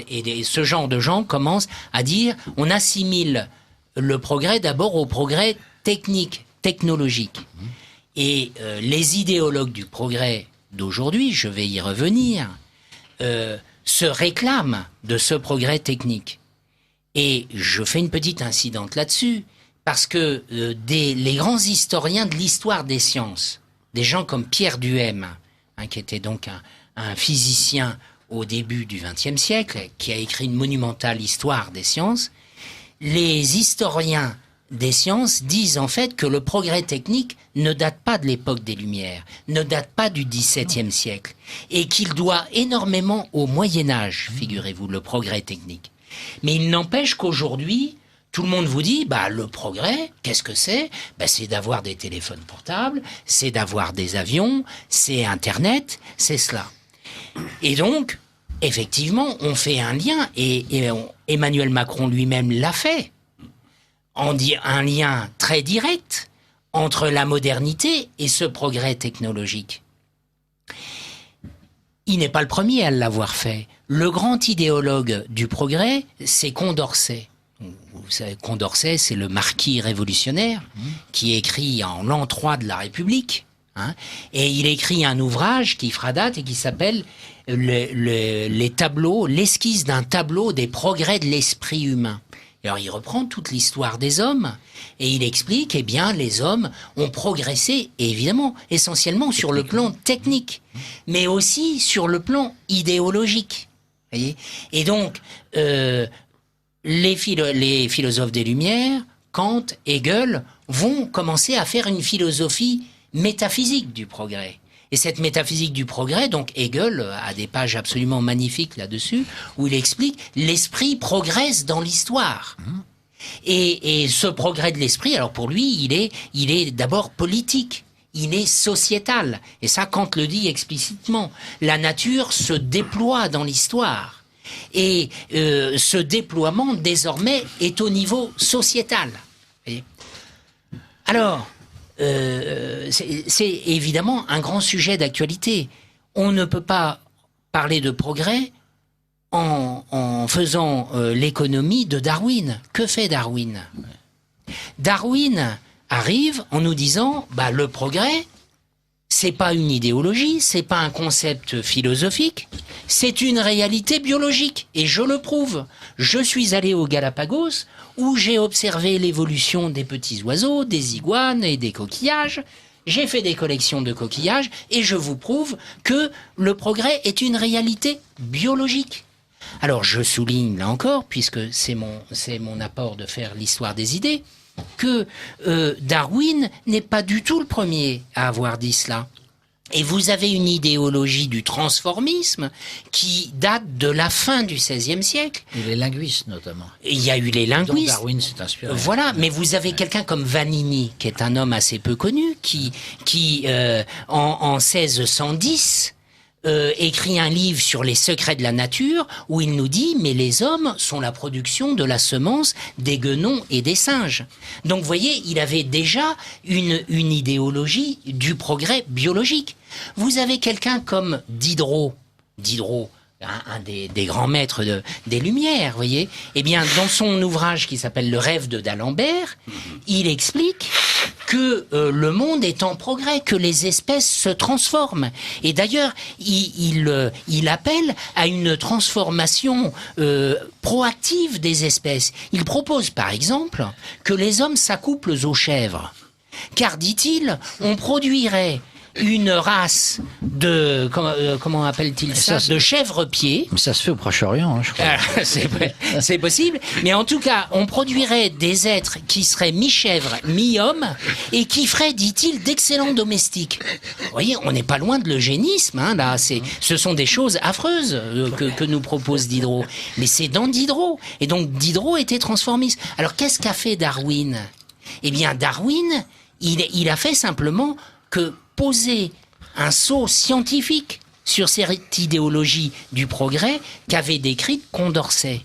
[SPEAKER 3] et ce genre de gens commencent à dire on assimile le progrès d'abord au progrès technique, technologique. Et les idéologues du progrès d'aujourd'hui, je vais y revenir, se réclament de ce progrès technique. Et je fais une petite incidente là-dessus, parce que les grands historiens de l'histoire des sciences, des gens comme Pierre Duhem, qui était donc un physicien au début du XXe siècle, qui a écrit une monumentale histoire des sciences, les historiens des sciences disent en fait que le progrès technique ne date pas de l'époque des Lumières, ne date pas du XVIIe siècle, et qu'il doit énormément au Moyen-Âge, figurez-vous, le progrès technique. Mais il n'empêche qu'aujourd'hui, tout le monde vous dit, le progrès, qu'est-ce que c'est? C'est d'avoir des téléphones portables, c'est d'avoir des avions, c'est Internet, c'est cela. Et donc, effectivement, on fait un lien, et Emmanuel Macron lui-même l'a fait. On dit un lien très direct entre la modernité et ce progrès technologique. Il n'est pas le premier à l'avoir fait. Le grand idéologue du progrès, c'est Condorcet. Vous savez, Condorcet, c'est le marquis révolutionnaire qui écrit en l'an 3 de la République, Et il écrit un ouvrage qui fera date et qui s'appelle les tableaux, l'esquisse d'un tableau des progrès de l'esprit humain. Alors il reprend toute l'histoire des hommes et il explique, eh bien, les hommes ont progressé, évidemment, essentiellement sur le plan technique, mais aussi sur le plan idéologique. Voyez ? Et donc, les philosophes des Lumières, Kant, Hegel, vont commencer à faire une philosophie métaphysique du progrès. Et cette métaphysique du progrès, donc Hegel a des pages absolument magnifiques là-dessus, où il explique l'esprit progresse dans l'histoire. Et ce progrès de l'esprit, alors pour lui, il est d'abord politique, il est sociétal. Et ça, Kant le dit explicitement. La nature se déploie dans l'histoire. Et ce déploiement, désormais, est au niveau sociétal. Voyez ? Alors, c'est évidemment un grand sujet d'actualité. On ne peut pas parler de progrès en faisant l'économie de Darwin. Que fait Darwin ? Darwin arrive en nous disant, le progrès, c'est pas une idéologie, c'est pas un concept philosophique, c'est une réalité biologique. Et je le prouve. Je suis allé aux Galapagos, où j'ai observé l'évolution des petits oiseaux, des iguanes et des coquillages. J'ai fait des collections de coquillages et je vous prouve que le progrès est une réalité biologique. Alors je souligne là encore, puisque c'est mon apport de faire l'histoire des idées, que Darwin n'est pas du tout le premier à avoir dit cela. Et vous avez une idéologie du transformisme qui date de la fin du XVIe siècle.
[SPEAKER 2] Et les linguistes, notamment.
[SPEAKER 3] Il y a eu les linguistes.
[SPEAKER 2] Dont Darwin s'est inspiré.
[SPEAKER 3] Voilà, mais vous avez quelqu'un comme Vanini, qui est un homme assez peu connu, qui en 1610... écrit un livre sur les secrets de la nature où il nous dit mais les hommes sont la production de la semence des guenons et des singes. Donc vous voyez, il avait déjà une idéologie du progrès biologique. Vous avez quelqu'un comme Diderot, un des grands maîtres des Lumières, vous voyez. Eh bien, dans son ouvrage qui s'appelle Le rêve de d'Alembert, il explique que le monde est en progrès, que les espèces se transforment. Et d'ailleurs, il appelle à une transformation proactive des espèces. Il propose, par exemple, que les hommes s'accouplent aux chèvres. Car, dit-il, on produirait une race de comment appelle-t-il ça, de chèvre-pied.
[SPEAKER 2] Mais ça se fait au Proche-Orient, je crois.
[SPEAKER 3] C'est possible, mais en tout cas, on produirait des êtres qui seraient mi-chèvre, mi-homme, et qui feraient, dit-il, d'excellents domestiques. Vous voyez, on n'est pas loin de l'eugénisme, là. Ce sont des choses affreuses que nous propose Diderot. Mais c'est dans Diderot. Et donc Diderot était transformiste. Alors qu'est-ce qu'a fait Darwin ? Eh bien, Darwin, il a fait simplement que poser un sceau scientifique sur cette idéologie du progrès qu'avait décrite Condorcet.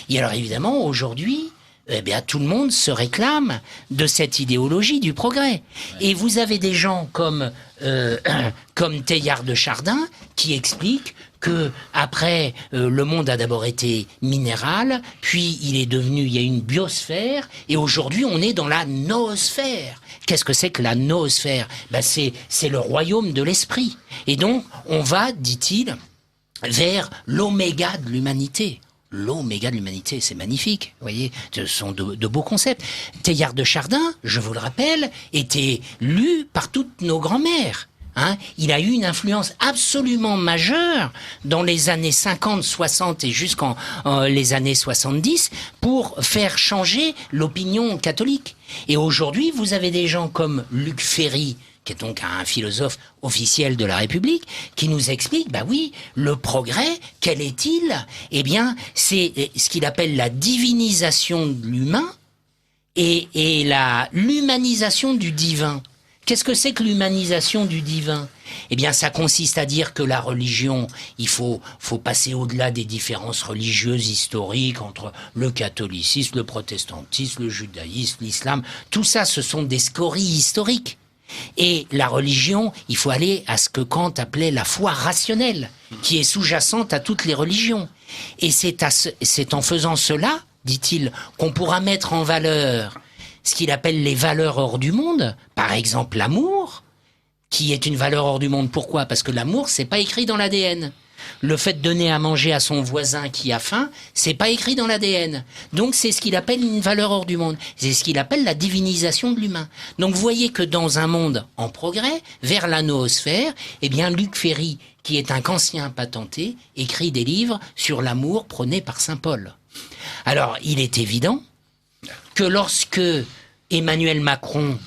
[SPEAKER 3] Et alors évidemment, aujourd'hui, tout le monde se réclame de cette idéologie du progrès. Et vous avez des gens comme Teilhard de Chardin qui expliquent que après le monde a d'abord été minéral, puis il y a une biosphère, et aujourd'hui on est dans la noosphère. Qu'est-ce que c'est que la noosphère ? C'est le royaume de l'esprit. Et donc on va, dit-il, vers l'oméga de l'humanité. L'oméga de l'humanité, c'est magnifique, vous voyez, ce sont de beaux concepts. Teilhard de Chardin, je vous le rappelle, était lu par toutes nos grands-mères. Il a eu une influence absolument majeure dans les années 50, 60 et jusqu'en les années 70 pour faire changer l'opinion catholique. Et aujourd'hui, vous avez des gens comme Luc Ferry, qui est donc un philosophe officiel de la République, qui nous explique, le progrès, quel est-il ? Eh bien, c'est ce qu'il appelle la divinisation de l'humain et l'humanisation du divin. Qu'est-ce que c'est que l'humanisation du divin ? Eh bien, ça consiste à dire que la religion, il faut passer au-delà des différences religieuses historiques entre le catholicisme, le protestantisme, le judaïsme, l'islam. Tout ça, ce sont des scories historiques. Et la religion, il faut aller à ce que Kant appelait la foi rationnelle, qui est sous-jacente à toutes les religions. Et c'est en faisant cela, dit-il, qu'on pourra mettre en valeur ce qu'il appelle les valeurs hors du monde, par exemple l'amour, qui est une valeur hors du monde. Pourquoi ? Parce que l'amour, c'est pas écrit dans l'ADN. Le fait de donner à manger à son voisin qui a faim, c'est pas écrit dans l'ADN. Donc c'est ce qu'il appelle une valeur hors du monde. C'est ce qu'il appelle la divinisation de l'humain. Donc vous voyez que dans un monde en progrès, vers la noosphère, eh bien Luc Ferry, qui est un kantien patenté, écrit des livres sur l'amour prôné par saint Paul. Alors il est évident que lorsque Emmanuel Macron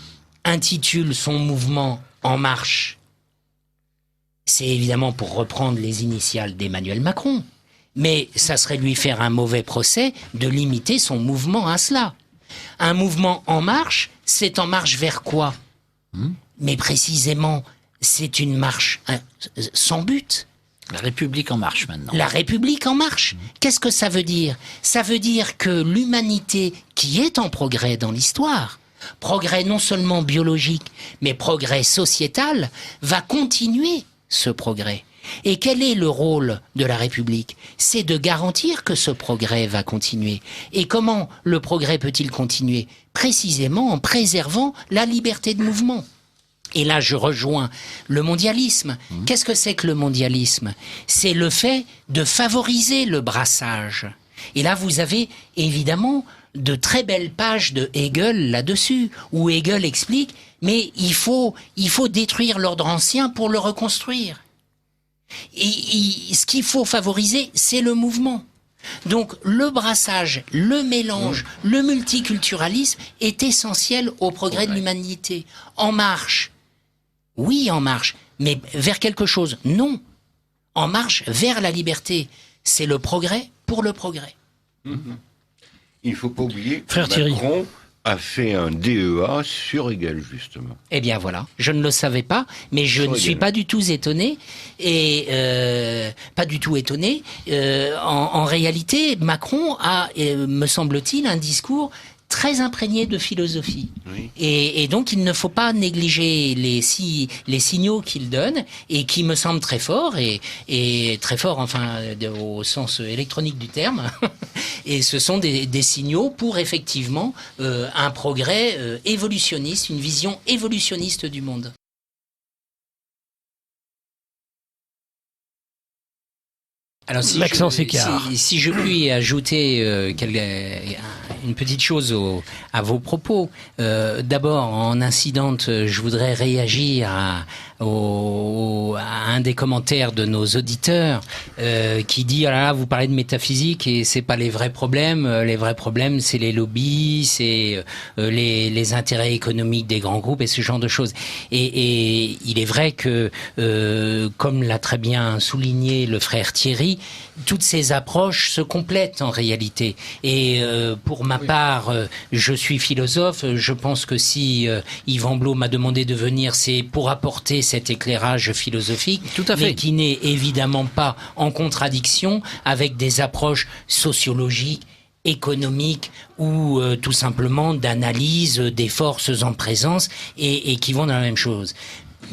[SPEAKER 3] intitule son mouvement En Marche, c'est évidemment pour reprendre les initiales d'Emmanuel Macron. Mais ça serait lui faire un mauvais procès de limiter son mouvement à cela. Un mouvement en marche, c'est en marche vers quoi ? Mais précisément, c'est une marche sans but.
[SPEAKER 2] La République en marche maintenant.
[SPEAKER 3] La République en marche. Qu'est-ce que ça veut dire ? Ça veut dire que l'humanité qui est en progrès dans l'histoire, progrès non seulement biologique, mais progrès sociétal, va continuer ce progrès. Et quel est le rôle de la République ? C'est de garantir que ce progrès va continuer. Et comment le progrès peut-il continuer ? Précisément en préservant la liberté de mouvement. Et là, je rejoins le mondialisme. Qu'est-ce que c'est que le mondialisme ? C'est le fait de favoriser le brassage. Et là, vous avez évidemment de très belles pages de Hegel là-dessus, où Hegel explique, mais il faut détruire l'ordre ancien pour le reconstruire. Et ce qu'il faut favoriser, c'est le mouvement. Donc le brassage, le mélange, le multiculturalisme est essentiel au progrès de l'humanité. En marche, oui, en marche, mais vers quelque chose, non. En marche vers la liberté. C'est le progrès pour le progrès.
[SPEAKER 4] Il ne faut pas oublier que
[SPEAKER 1] Frère Thierry
[SPEAKER 4] Macron a fait un DEA sur Hegel, justement.
[SPEAKER 3] Eh bien voilà, je ne le savais pas, mais je ne suis pas du tout étonné. Et pas du tout étonné. En réalité, Macron a, me semble-t-il, un discours très imprégné de philosophie. Oui. Et donc, il ne faut pas négliger les signaux qu'il donne et qui me semblent très forts, et très forts, enfin, au sens électronique du terme. Et ce sont des signaux pour, effectivement, un progrès évolutionniste, une vision évolutionniste du monde. Alors, si je puis ajouter une petite chose à vos propos, d'abord en incidente, je voudrais réagir à un des commentaires de nos auditeurs qui dit « Ah là là, vous parlez de métaphysique et c'est pas les vrais problèmes. Les vrais problèmes, c'est les lobbies, c'est les intérêts économiques des grands groupes et ce genre de choses. » Et il est vrai que, comme l'a très bien souligné le frère Thierry, toutes ces approches se complètent en réalité. Et pour ma part, je suis philosophe. Je pense que si Yvan Blot m'a demandé de venir, c'est pour apporter cet éclairage philosophique, mais qui n'est évidemment pas en contradiction avec des approches sociologiques, économiques ou tout simplement d'analyse des forces en présence et qui vont dans la même chose.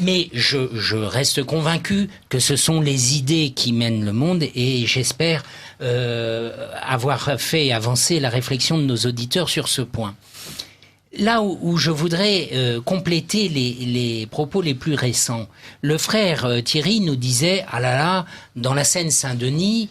[SPEAKER 3] Mais je reste convaincu que ce sont les idées qui mènent le monde et j'espère avoir fait avancer la réflexion de nos auditeurs sur ce point. Là où je voudrais compléter les propos les plus récents, le frère Thierry nous disait « Ah là là, dans la Seine-Saint-Denis,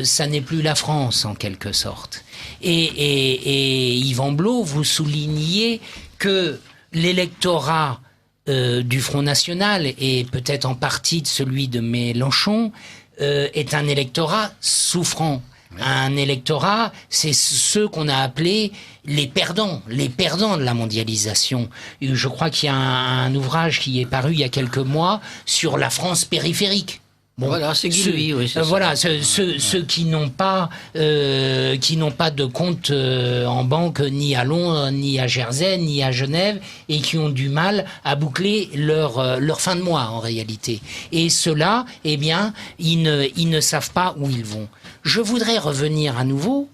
[SPEAKER 3] ça n'est plus la France en quelque sorte ». Et Yvan Blot, vous souligniez que l'électorat du Front National et peut-être en partie de celui de Mélenchon est un électorat souffrant. Un électorat, c'est ceux qu'on a appelés les perdants de la mondialisation. Et je crois qu'il y a un ouvrage qui est paru il y a quelques mois sur la France périphérique.
[SPEAKER 2] Bon, voilà, c'est Guy, oui, c'est
[SPEAKER 3] voilà, ceux qui n'ont pas de compte en banque ni à Londres, ni à Jersey, ni à Genève, et qui ont du mal à boucler leur fin de mois en réalité. Et ceux-là, eh bien, ils ne savent pas où ils vont. Je voudrais revenir à nouveau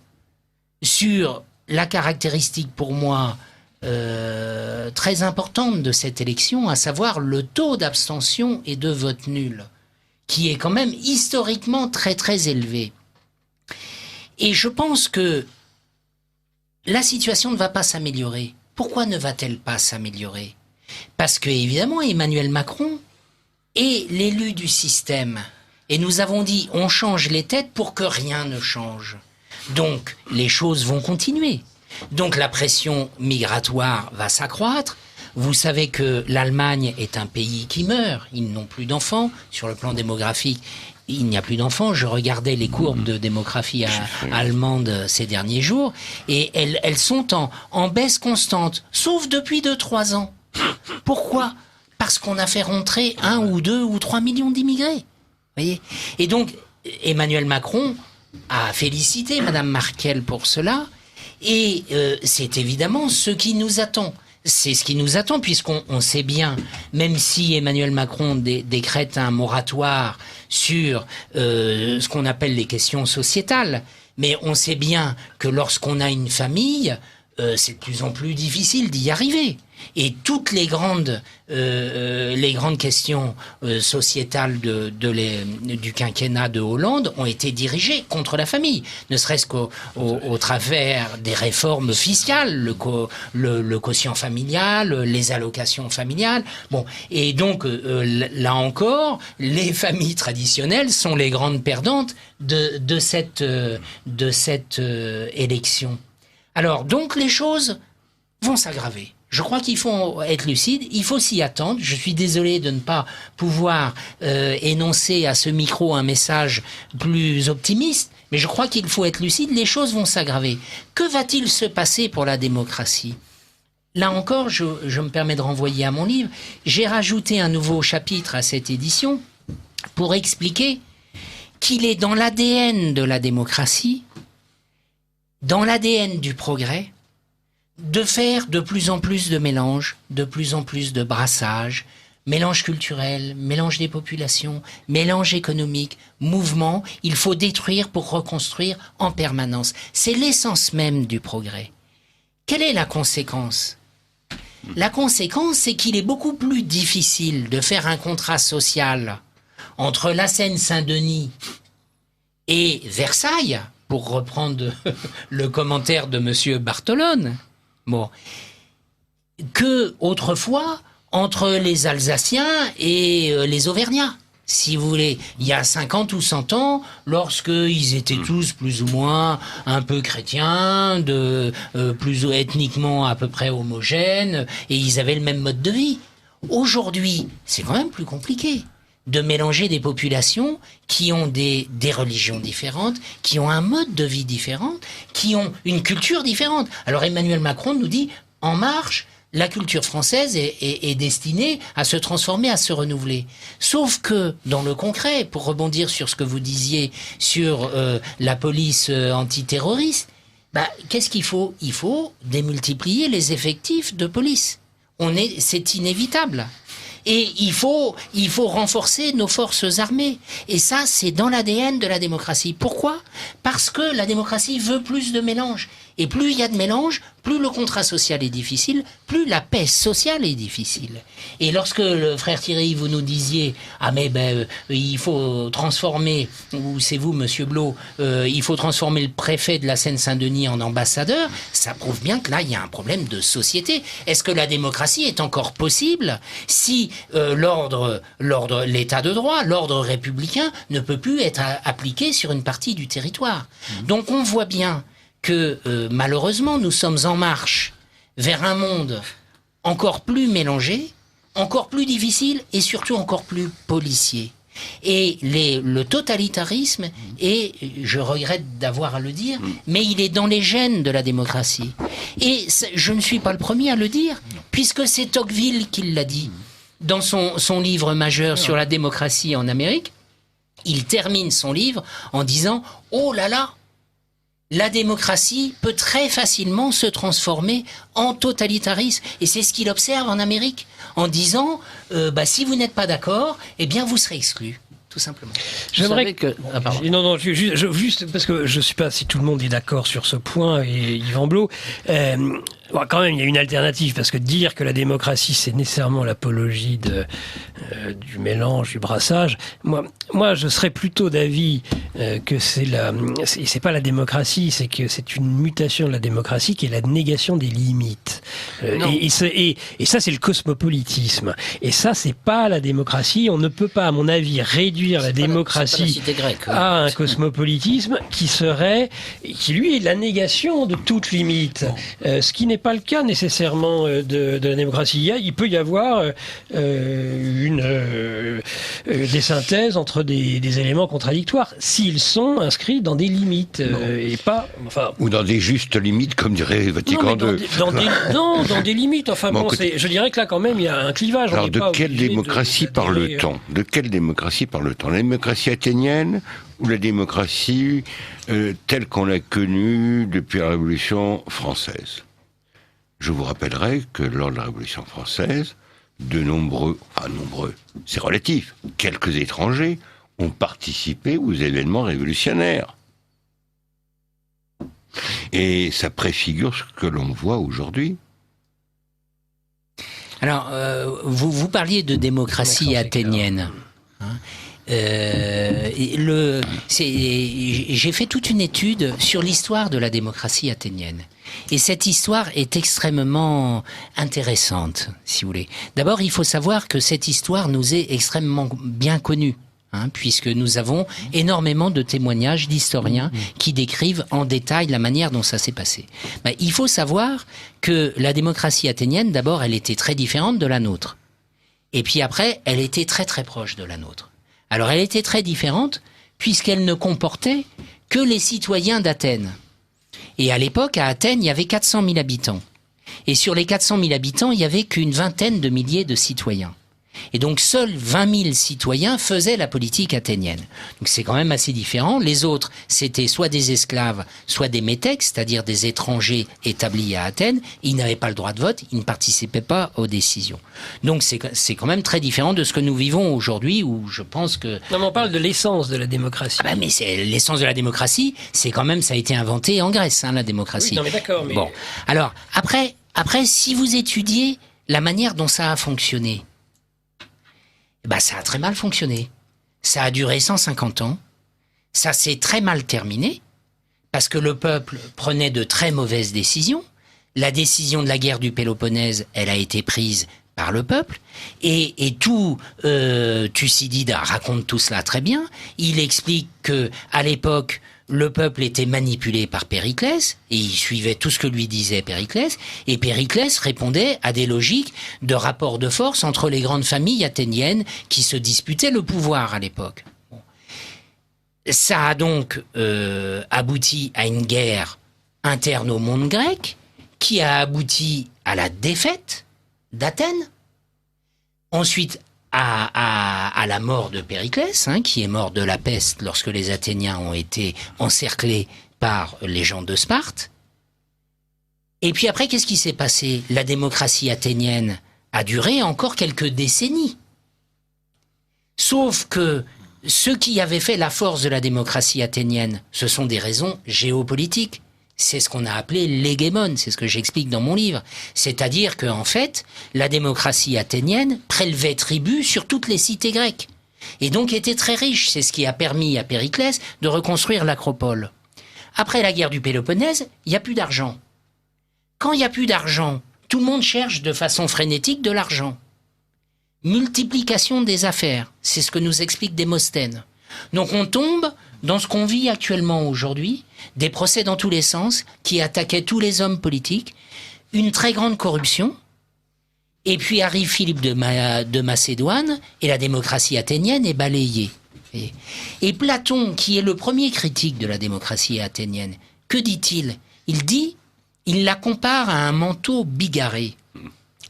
[SPEAKER 3] sur la caractéristique pour moi très importante de cette élection, à savoir le taux d'abstention et de vote nul, qui est quand même historiquement très très élevé. Et je pense que la situation ne va pas s'améliorer. Pourquoi ne va-t-elle pas s'améliorer ? Parce que, évidemment, Emmanuel Macron et l'élu du système. Et nous avons dit, on change les têtes pour que rien ne change. Donc, les choses vont continuer. Donc, la pression migratoire va s'accroître. Vous savez que l'Allemagne est un pays qui meurt. Ils n'ont plus d'enfants. Sur le plan démographique, il n'y a plus d'enfants. Je regardais les courbes de démographie allemande ces derniers jours. Et elles sont en baisse constante, sauf depuis 2-3 ans. Pourquoi ? Parce qu'on a fait rentrer 1 ou 2 ou 3 millions d'immigrés. Voyez ? Et donc, Emmanuel Macron a félicité Madame Merkel pour cela. Et c'est évidemment ce qui nous attend. C'est ce qui nous attend, puisqu'on sait bien, même si Emmanuel Macron décrète un moratoire sur ce qu'on appelle les questions sociétales, mais on sait bien que lorsqu'on a une famille, c'est de plus en plus difficile d'y arriver. Et toutes les grandes questions sociétales du quinquennat de Hollande ont été dirigées contre la famille, ne serait-ce qu'au travers des réformes fiscales, le quotient familial, les allocations familiales. Bon, et donc là encore, les familles traditionnelles sont les grandes perdantes de cette élection. Alors, donc, les choses vont s'aggraver. Je crois qu'il faut être lucide, il faut s'y attendre. Je suis désolé de ne pas pouvoir énoncer à ce micro un message plus optimiste, mais je crois qu'il faut être lucide, les choses vont s'aggraver. Que va-t-il se passer pour la démocratie ? Là encore, je me permets de renvoyer à mon livre. J'ai rajouté un nouveau chapitre à cette édition pour expliquer qu'il est dans l'ADN de la démocratie, dans l'ADN du progrès, de faire de plus en plus de mélanges, de plus en plus de brassages, mélange culturel, mélange des populations, mélange économique, mouvement. Il faut détruire pour reconstruire en permanence. C'est l'essence même du progrès. Quelle est la conséquence ? La conséquence, c'est qu'il est beaucoup plus difficile de faire un contrat social entre la Seine-Saint-Denis et Versailles, pour reprendre le commentaire de Monsieur Bartolone, bon, que autrefois entre les Alsaciens et les Auvergnats. Si vous voulez, il y a 50 ou 100 ans, lorsqu'ils étaient tous plus ou moins un peu chrétiens, plus ethniquement à peu près homogènes, et ils avaient le même mode de vie. Aujourd'hui, c'est quand même plus compliqué de mélanger des populations qui ont des religions différentes, qui ont un mode de vie différent, qui ont une culture différente. Alors Emmanuel Macron nous dit, en marche, la culture française est destinée à se transformer, à se renouveler. Sauf que, dans le concret, pour rebondir sur ce que vous disiez sur la police antiterroriste, qu'est-ce qu'il faut ? Il faut démultiplier les effectifs de police. C'est inévitable. Et il faut renforcer nos forces armées. Et ça, c'est dans l'ADN de la démocratie. Pourquoi ? Parce que la démocratie veut plus de mélange. Et plus il y a de mélange, plus le contrat social est difficile, plus la paix sociale est difficile. Et lorsque le frère Thierry, vous nous disiez, il faut transformer, ou c'est vous, Monsieur Blot, il faut transformer le préfet de la Seine-Saint-Denis en ambassadeur, ça prouve bien que là, il y a un problème de société. Est-ce que la démocratie est encore possible si l'état de droit, l'ordre républicain ne peut plus être appliqué sur une partie du territoire ? Donc on voit bien que malheureusement, nous sommes en marche vers un monde encore plus mélangé, encore plus difficile et surtout encore plus policier. Et le totalitarisme est, je regrette d'avoir à le dire, mais il est dans les gènes de la démocratie. Et je ne suis pas le premier à le dire, puisque c'est Tocqueville qui l'a dit. Dans son livre majeur sur la démocratie en Amérique, il termine son livre en disant « Oh là là !» La démocratie peut très facilement se transformer en totalitarisme. Et c'est ce qu'il observe en Amérique, en disant si vous n'êtes pas d'accord, eh bien vous serez exclu, tout simplement.
[SPEAKER 1] J'aimerais que... juste parce que je ne sais pas si tout le monde est d'accord sur ce point, et Yvan Blot, Bon, quand même, il y a une alternative, parce que dire que la démocratie, c'est nécessairement l'apologie du mélange, du brassage. Moi, je serais plutôt d'avis que c'est pas la démocratie, c'est que c'est une mutation de la démocratie qui est la négation des limites. Et ça, c'est le cosmopolitisme. Et ça, c'est pas la démocratie. On ne peut pas, à mon avis, réduire la démocratie à un cosmopolitisme qui lui est la négation de toute limite. Ce qui n'est pas le cas nécessairement de la démocratie. Il peut y avoir des synthèses entre des éléments contradictoires s'ils sont inscrits dans des limites et pas,
[SPEAKER 4] ou dans des justes limites, comme dirait Vatican II.
[SPEAKER 1] Dans des limites. Enfin bon, je dirais que là quand même il y a un clivage.
[SPEAKER 4] Alors de quelle démocratie parle-t-on ? De quelle démocratie parle-t-on ? La démocratie athénienne ou la démocratie telle qu'on l'a connue depuis la Révolution française ? Je vous rappellerai que lors de la Révolution française, nombreux, c'est relatif, quelques étrangers ont participé aux événements révolutionnaires. Et ça préfigure ce que l'on voit aujourd'hui.
[SPEAKER 3] Alors, vous parliez de démocratie athénienne. J'ai fait toute une étude sur l'histoire de la démocratie athénienne. Et cette histoire est extrêmement intéressante, si vous voulez. D'abord, il faut savoir que cette histoire nous est extrêmement bien connue. Puisque nous avons énormément de témoignages d'historiens qui décrivent en détail la manière dont ça s'est passé. Il faut savoir que la démocratie athénienne, d'abord, elle était très différente de la nôtre. Et puis après, elle était très très proche de la nôtre. Alors elle était très différente puisqu'elle ne comportait que les citoyens d'Athènes. Et à l'époque, à Athènes, il y avait 400 000 habitants. Et sur les 400 000 habitants, il n'y avait qu'une vingtaine de milliers de citoyens. Et donc seuls 20 000 citoyens faisaient la politique athénienne. Donc c'est quand même assez différent. Les autres, c'était soit des esclaves, soit des métèques, c'est-à-dire des étrangers établis à Athènes. Ils n'avaient pas le droit de vote, ils ne participaient pas aux décisions. Donc c'est quand même très différent de ce que nous vivons aujourd'hui, où je pense que...
[SPEAKER 1] Non, mais on parle de l'essence de la démocratie.
[SPEAKER 3] Mais c'est l'essence de la démocratie, c'est quand même, ça a été inventé en Grèce, la démocratie.
[SPEAKER 1] Oui, non mais d'accord, mais...
[SPEAKER 3] Bon, alors, après, si vous étudiez la manière dont ça a fonctionné, ça a très mal fonctionné. Ça a duré 150 ans. Ça s'est très mal terminé parce que le peuple prenait de très mauvaises décisions. La décision de la guerre du Péloponnèse, elle a été prise par le peuple. Et Thucydide raconte tout cela très bien. Il explique que à l'époque, le peuple était manipulé par Périclès, et il suivait tout ce que lui disait Périclès, et Périclès répondait à des logiques de rapport de force entre les grandes familles athéniennes qui se disputaient le pouvoir à l'époque. Ça a donc abouti à une guerre interne au monde grec, qui a abouti à la défaite d'Athènes, ensuite à la mort de Périclès, qui est mort de la peste lorsque les Athéniens ont été encerclés par les gens de Sparte. Et puis après, qu'est-ce qui s'est passé ? La démocratie athénienne a duré encore quelques décennies. Sauf que ce qui avait fait la force de la démocratie athénienne, ce sont des raisons géopolitiques. C'est ce qu'on a appelé l'hégémone, c'est ce que j'explique dans mon livre. C'est-à-dire qu'en fait, la démocratie athénienne prélevait tribut sur toutes les cités grecques. Et donc était très riche. C'est ce qui a permis à Périclès de reconstruire l'acropole. Après la guerre du Péloponnèse, il n'y a plus d'argent. Quand il n'y a plus d'argent, tout le monde cherche de façon frénétique de l'argent. Multiplication des affaires, c'est ce que nous explique Démosthène. Donc on tombe dans ce qu'on vit actuellement aujourd'hui, des procès dans tous les sens qui attaquaient tous les hommes politiques, une très grande corruption, et puis arrive Philippe de Macédoine et la démocratie athénienne est balayée. Et Platon, qui est le premier critique de la démocratie athénienne, que dit-il ? Il la compare à un manteau bigarré.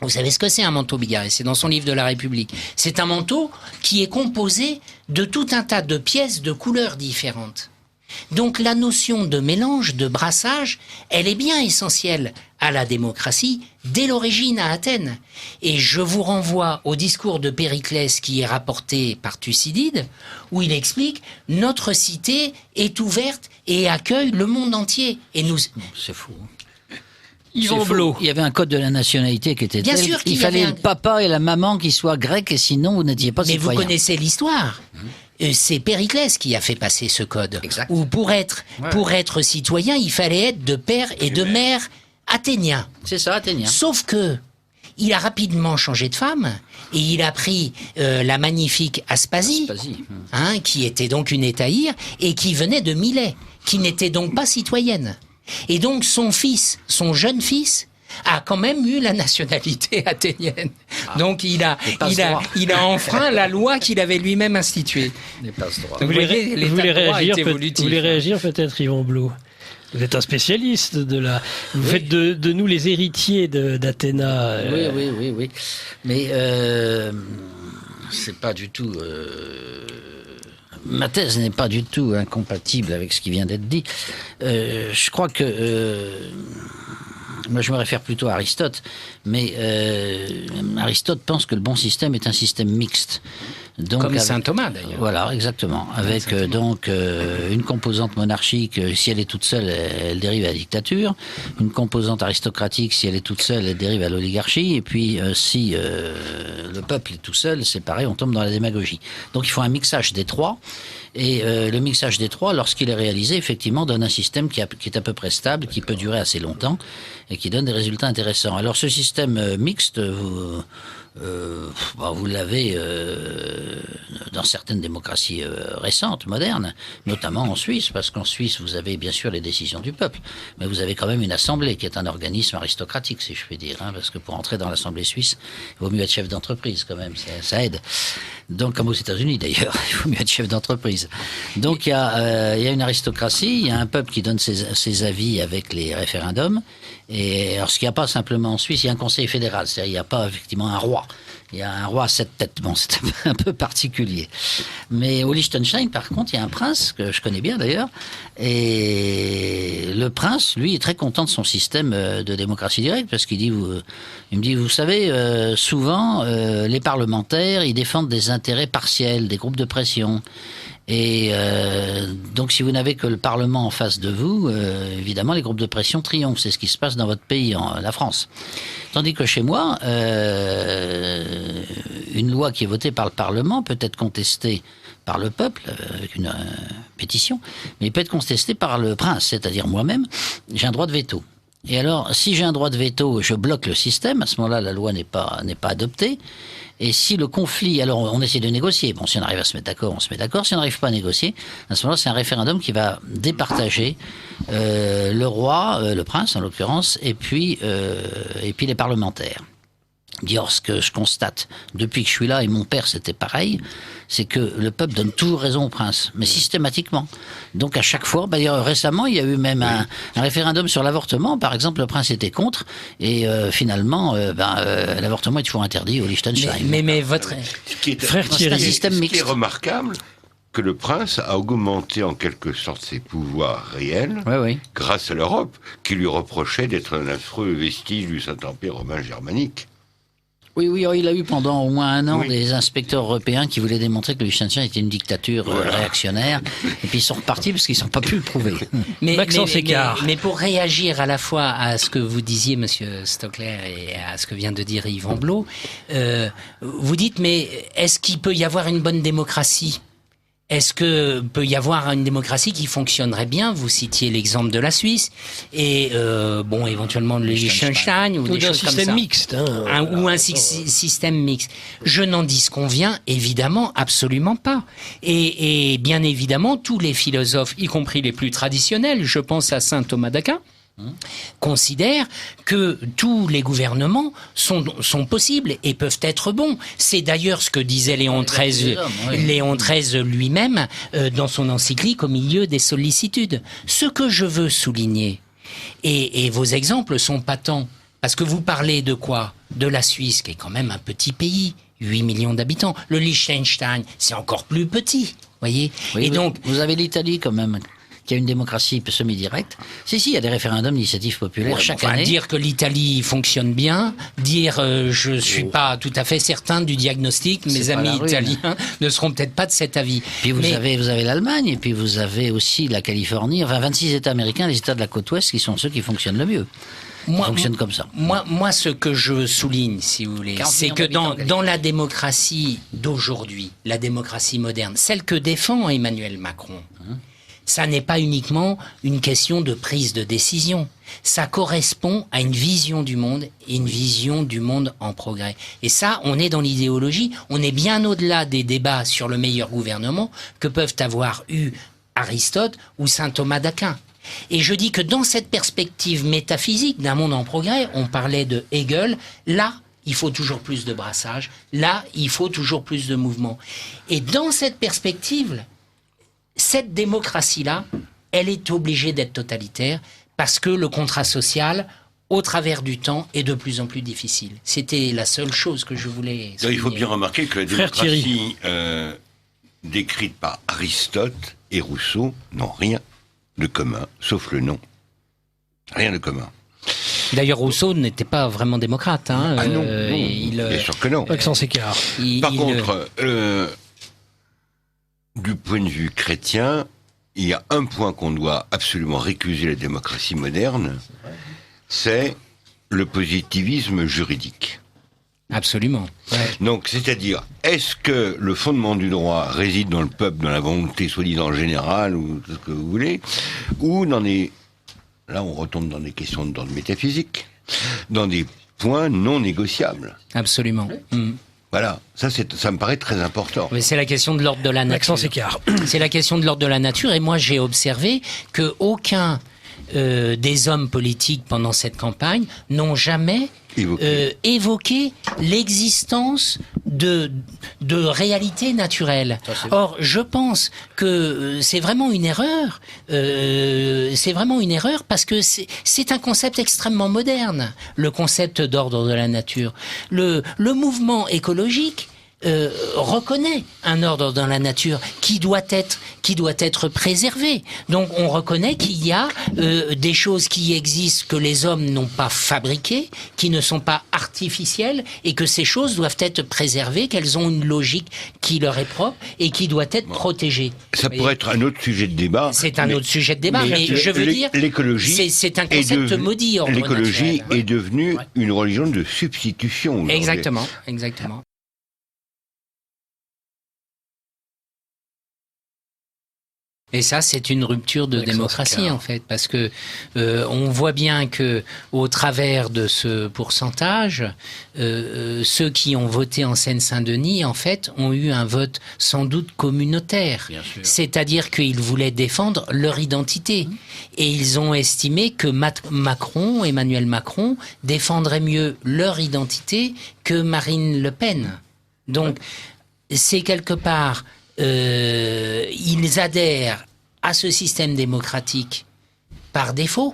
[SPEAKER 3] Vous savez ce que c'est un manteau bigarré ? C'est dans son livre de la République. C'est un manteau qui est composé de tout un tas de pièces de couleurs différentes. Donc la notion de mélange, de brassage, elle est bien essentielle à la démocratie dès l'origine à Athènes. Et je vous renvoie au discours de Périclès qui est rapporté par Thucydide, où il explique « Notre cité est ouverte et accueille le monde entier. » Et nous...
[SPEAKER 2] C'est fou.
[SPEAKER 1] Yvan Blot.
[SPEAKER 2] Il y avait un code de la nationalité qui était
[SPEAKER 3] Bien
[SPEAKER 2] tel.
[SPEAKER 3] sûr qu'il
[SPEAKER 2] Il
[SPEAKER 3] y
[SPEAKER 2] fallait
[SPEAKER 3] avait
[SPEAKER 2] le papa et la maman qui soient grecs et sinon vous n'étiez pas
[SPEAKER 3] Mais
[SPEAKER 2] citoyen.
[SPEAKER 3] vous connaissez l'histoire. C'est Périclès qui a fait passer ce code.
[SPEAKER 2] Exact.
[SPEAKER 3] Où pour être citoyen, il fallait être de père et de mère athéniens.
[SPEAKER 2] C'est ça, athénien.
[SPEAKER 3] Sauf que il a rapidement changé de femme et il a pris la magnifique Aspasie, qui était donc une hétaïre et qui venait de Milet, qui n'était donc pas citoyenne. Et donc son jeune fils, a quand même eu la nationalité athénienne. Donc il a enfreint la loi qu'il avait lui-même instituée.
[SPEAKER 1] Vous voulez réagir peut-être, Yvan Blot? Vous êtes un spécialiste Vous faites de nous les héritiers d'Athéna.
[SPEAKER 2] Oui. Mais c'est pas du tout. Ma thèse n'est pas du tout incompatible avec ce qui vient d'être dit. Je crois que. Moi, je me réfère plutôt à Aristote, mais Aristote pense que le bon système est un système mixte. Donc,
[SPEAKER 3] comme saint Thomas, d'ailleurs.
[SPEAKER 2] Voilà, exactement. Avec une composante monarchique, si elle est toute seule, elle dérive à la dictature. Une composante aristocratique, si elle est toute seule, elle dérive à l'oligarchie. Et puis, si le peuple est tout seul, c'est pareil, on tombe dans la démagogie. Donc, il faut un mixage des trois. Et le mixage des trois, lorsqu'il est réalisé, effectivement, donne un système qui est à peu près stable, qui peut durer assez longtemps et qui donne des résultats intéressants. Alors, ce système mixte, vous l'avez dans certaines démocraties récentes, modernes, notamment en Suisse, parce qu'en Suisse, vous avez bien sûr les décisions du peuple, mais vous avez quand même une assemblée qui est un organisme aristocratique, si je puis dire, parce que pour entrer dans l'assemblée suisse, il vaut mieux être chef d'entreprise quand même, ça aide. Donc, comme aux États-Unis d'ailleurs, il vaut mieux être chef d'entreprise. Donc, il y a une aristocratie, il y a un peuple qui donne ses avis avec les référendums. Et alors, ce qu'il n'y a pas simplement en Suisse, il y a un conseil fédéral, c'est-à-dire il n'y a pas effectivement un roi. Il y a un roi à 7 têtes. Bon, c'est un peu particulier. Mais au Liechtenstein, par contre, il y a un prince, que je connais bien d'ailleurs, et le prince, lui, est très content de son système de démocratie directe, parce qu'il me dit, vous savez, souvent, les parlementaires, ils défendent des intérêts partiels, des groupes de pression. Et donc, si vous n'avez que le Parlement en face de vous, évidemment, les groupes de pression triomphent. C'est ce qui se passe dans votre pays, la France. Tandis que chez moi, une loi qui est votée par le Parlement peut être contestée par le peuple, avec une pétition, mais peut être contestée par le prince, c'est-à-dire moi-même. J'ai un droit de veto. Et alors, si j'ai un droit de veto, je bloque le système. À ce moment-là, la loi n'est pas adoptée. Et si le conflit, alors on essaie de négocier. Bon, si on arrive à se mettre d'accord, on se met d'accord. Si on n'arrive pas à négocier, à ce moment-là, c'est un référendum qui va départager le roi, le prince en l'occurrence, et puis les parlementaires. Or, ce que je constate depuis que je suis là, et mon père c'était pareil, c'est que le peuple donne toujours raison au prince, mais systématiquement. Donc à chaque fois, d'ailleurs récemment, il y a eu même un référendum sur l'avortement. Par exemple, le prince était contre, et finalement, l'avortement est toujours interdit au Liechtenstein.
[SPEAKER 3] Mais votre
[SPEAKER 2] frère Thierry, c'est un système mixte.
[SPEAKER 4] Ce qui est remarquable, que le prince a augmenté en quelque sorte ses pouvoirs réels grâce à l'Europe, qui lui reprochait d'être un affreux vestige du Saint-Empire romain germanique.
[SPEAKER 2] Oui, il a eu pendant au moins un an des inspecteurs européens qui voulaient démontrer que le Liechtenstein était une dictature réactionnaire, et puis ils sont repartis parce qu'ils n'ont pas pu le prouver.
[SPEAKER 3] Mais pour réagir à la fois à ce que vous disiez, Monsieur Stockler, et à ce que vient de dire Yvan Blot, vous dites, mais est-ce qu'il peut y avoir une bonne démocratie ? Est-ce que peut y avoir une démocratie qui fonctionnerait bien? Vous citiez l'exemple de la Suisse et éventuellement le Liechtenstein ou des choses comme ça.
[SPEAKER 1] Système mixte,
[SPEAKER 3] ou un système mixte. Je n'en disconviens évidemment absolument pas. Et bien évidemment, tous les philosophes, y compris les plus traditionnels, je pense à saint Thomas d'Aquin, considèrent que tous les gouvernements sont possibles et peuvent être bons. C'est d'ailleurs ce que disait Léon XIII lui-même dans son encyclique Au milieu des sollicitudes. Ce que je veux souligner, et vos exemples sont patents, parce que vous parlez de quoi? De la Suisse, qui est quand même un petit pays, 8 millions d'habitants. Le Liechtenstein, c'est encore plus petit, voyez.
[SPEAKER 2] Et donc, vous avez l'Italie quand même, qui a une démocratie semi-directe. Si, il y a des référendums d'initiative populaire chaque année.
[SPEAKER 3] Dire que l'Italie fonctionne bien, dire je suis pas tout à fait certain du diagnostic, mes amis italiens ne seront peut-être pas de cet avis.
[SPEAKER 2] Puis vous avez l'Allemagne, et puis vous avez aussi la Californie, enfin 26 États américains, les États de la côte ouest, qui sont ceux qui fonctionnent le mieux. fonctionne comme ça.
[SPEAKER 3] Moi, ce que je souligne, si vous voulez, c'est que dans la démocratie d'aujourd'hui, la démocratie moderne, celle que défend Emmanuel Macron, ça n'est pas uniquement une question de prise de décision. Ça correspond à une vision du monde et une vision du monde en progrès. Et ça, on est dans l'idéologie, on est bien au-delà des débats sur le meilleur gouvernement que peuvent avoir eu Aristote ou saint Thomas d'Aquin. Et je dis que dans cette perspective métaphysique d'un monde en progrès, on parlait de Hegel, là, il faut toujours plus de brassage, là, il faut toujours plus de mouvement. Et dans cette perspective, cette démocratie-là, elle est obligée d'être totalitaire parce que le contrat social, au travers du temps, est de plus en plus difficile. C'était la seule chose que je voulais souligner.
[SPEAKER 4] Il faut bien remarquer que la démocratie décrite par Aristote et Rousseau n'ont rien de commun, sauf le nom. Rien de commun.
[SPEAKER 3] D'ailleurs, Rousseau n'était pas vraiment démocrate. Hein.
[SPEAKER 4] Ah non, bien sûr que non.
[SPEAKER 1] Maxence Écart.
[SPEAKER 4] Par contre, du point de vue chrétien, il y a un point qu'on doit absolument récuser la démocratie moderne, c'est le positivisme juridique.
[SPEAKER 3] Absolument. Ouais.
[SPEAKER 4] Donc, c'est-à-dire, est-ce que le fondement du droit réside dans le peuple, dans la volonté soi-disant générale, ou tout ce que vous voulez, ou dans des... Là, on retombe dans des questions d'ordre métaphysique, dans des points non négociables.
[SPEAKER 3] Absolument.
[SPEAKER 4] Voilà, ça me paraît très important.
[SPEAKER 3] Mais c'est la question de l'ordre de la nature.
[SPEAKER 1] Maxence Écart.
[SPEAKER 3] C'est la question de l'ordre de la nature, et moi j'ai observé que aucun des hommes politiques pendant cette campagne n'ont jamais évoqué l'existence de réalités naturelles. Or, je pense que c'est vraiment une erreur. C'est vraiment une erreur parce que c'est un concept extrêmement moderne, le concept d'ordre de la nature. Le mouvement écologique reconnaît un ordre dans la nature qui doit être préservé. Donc on reconnaît qu'il y a des choses qui existent que les hommes n'ont pas fabriquées, qui ne sont pas artificielles, et que ces choses doivent être préservées, qu'elles ont une logique qui leur est propre et qui doit être protégée.
[SPEAKER 4] Ça pourrait être un autre sujet de débat.
[SPEAKER 3] C'est un autre sujet de débat, mais je veux dire,
[SPEAKER 4] l'écologie,
[SPEAKER 3] c'est un concept maudit.
[SPEAKER 4] L'écologie est devenue une religion de substitution.
[SPEAKER 3] Exactement. Et ça, c'est une rupture de démocratie, en fait, parce que on voit bien que, au travers de ce pourcentage, ceux qui ont voté en Seine-Saint-Denis, en fait, ont eu un vote sans doute communautaire. C'est-à-dire qu'ils voulaient défendre leur identité. Et ils ont estimé que Emmanuel Macron, défendrait mieux leur identité que Marine Le Pen. Donc, c'est quelque part... ils adhèrent à ce système démocratique par défaut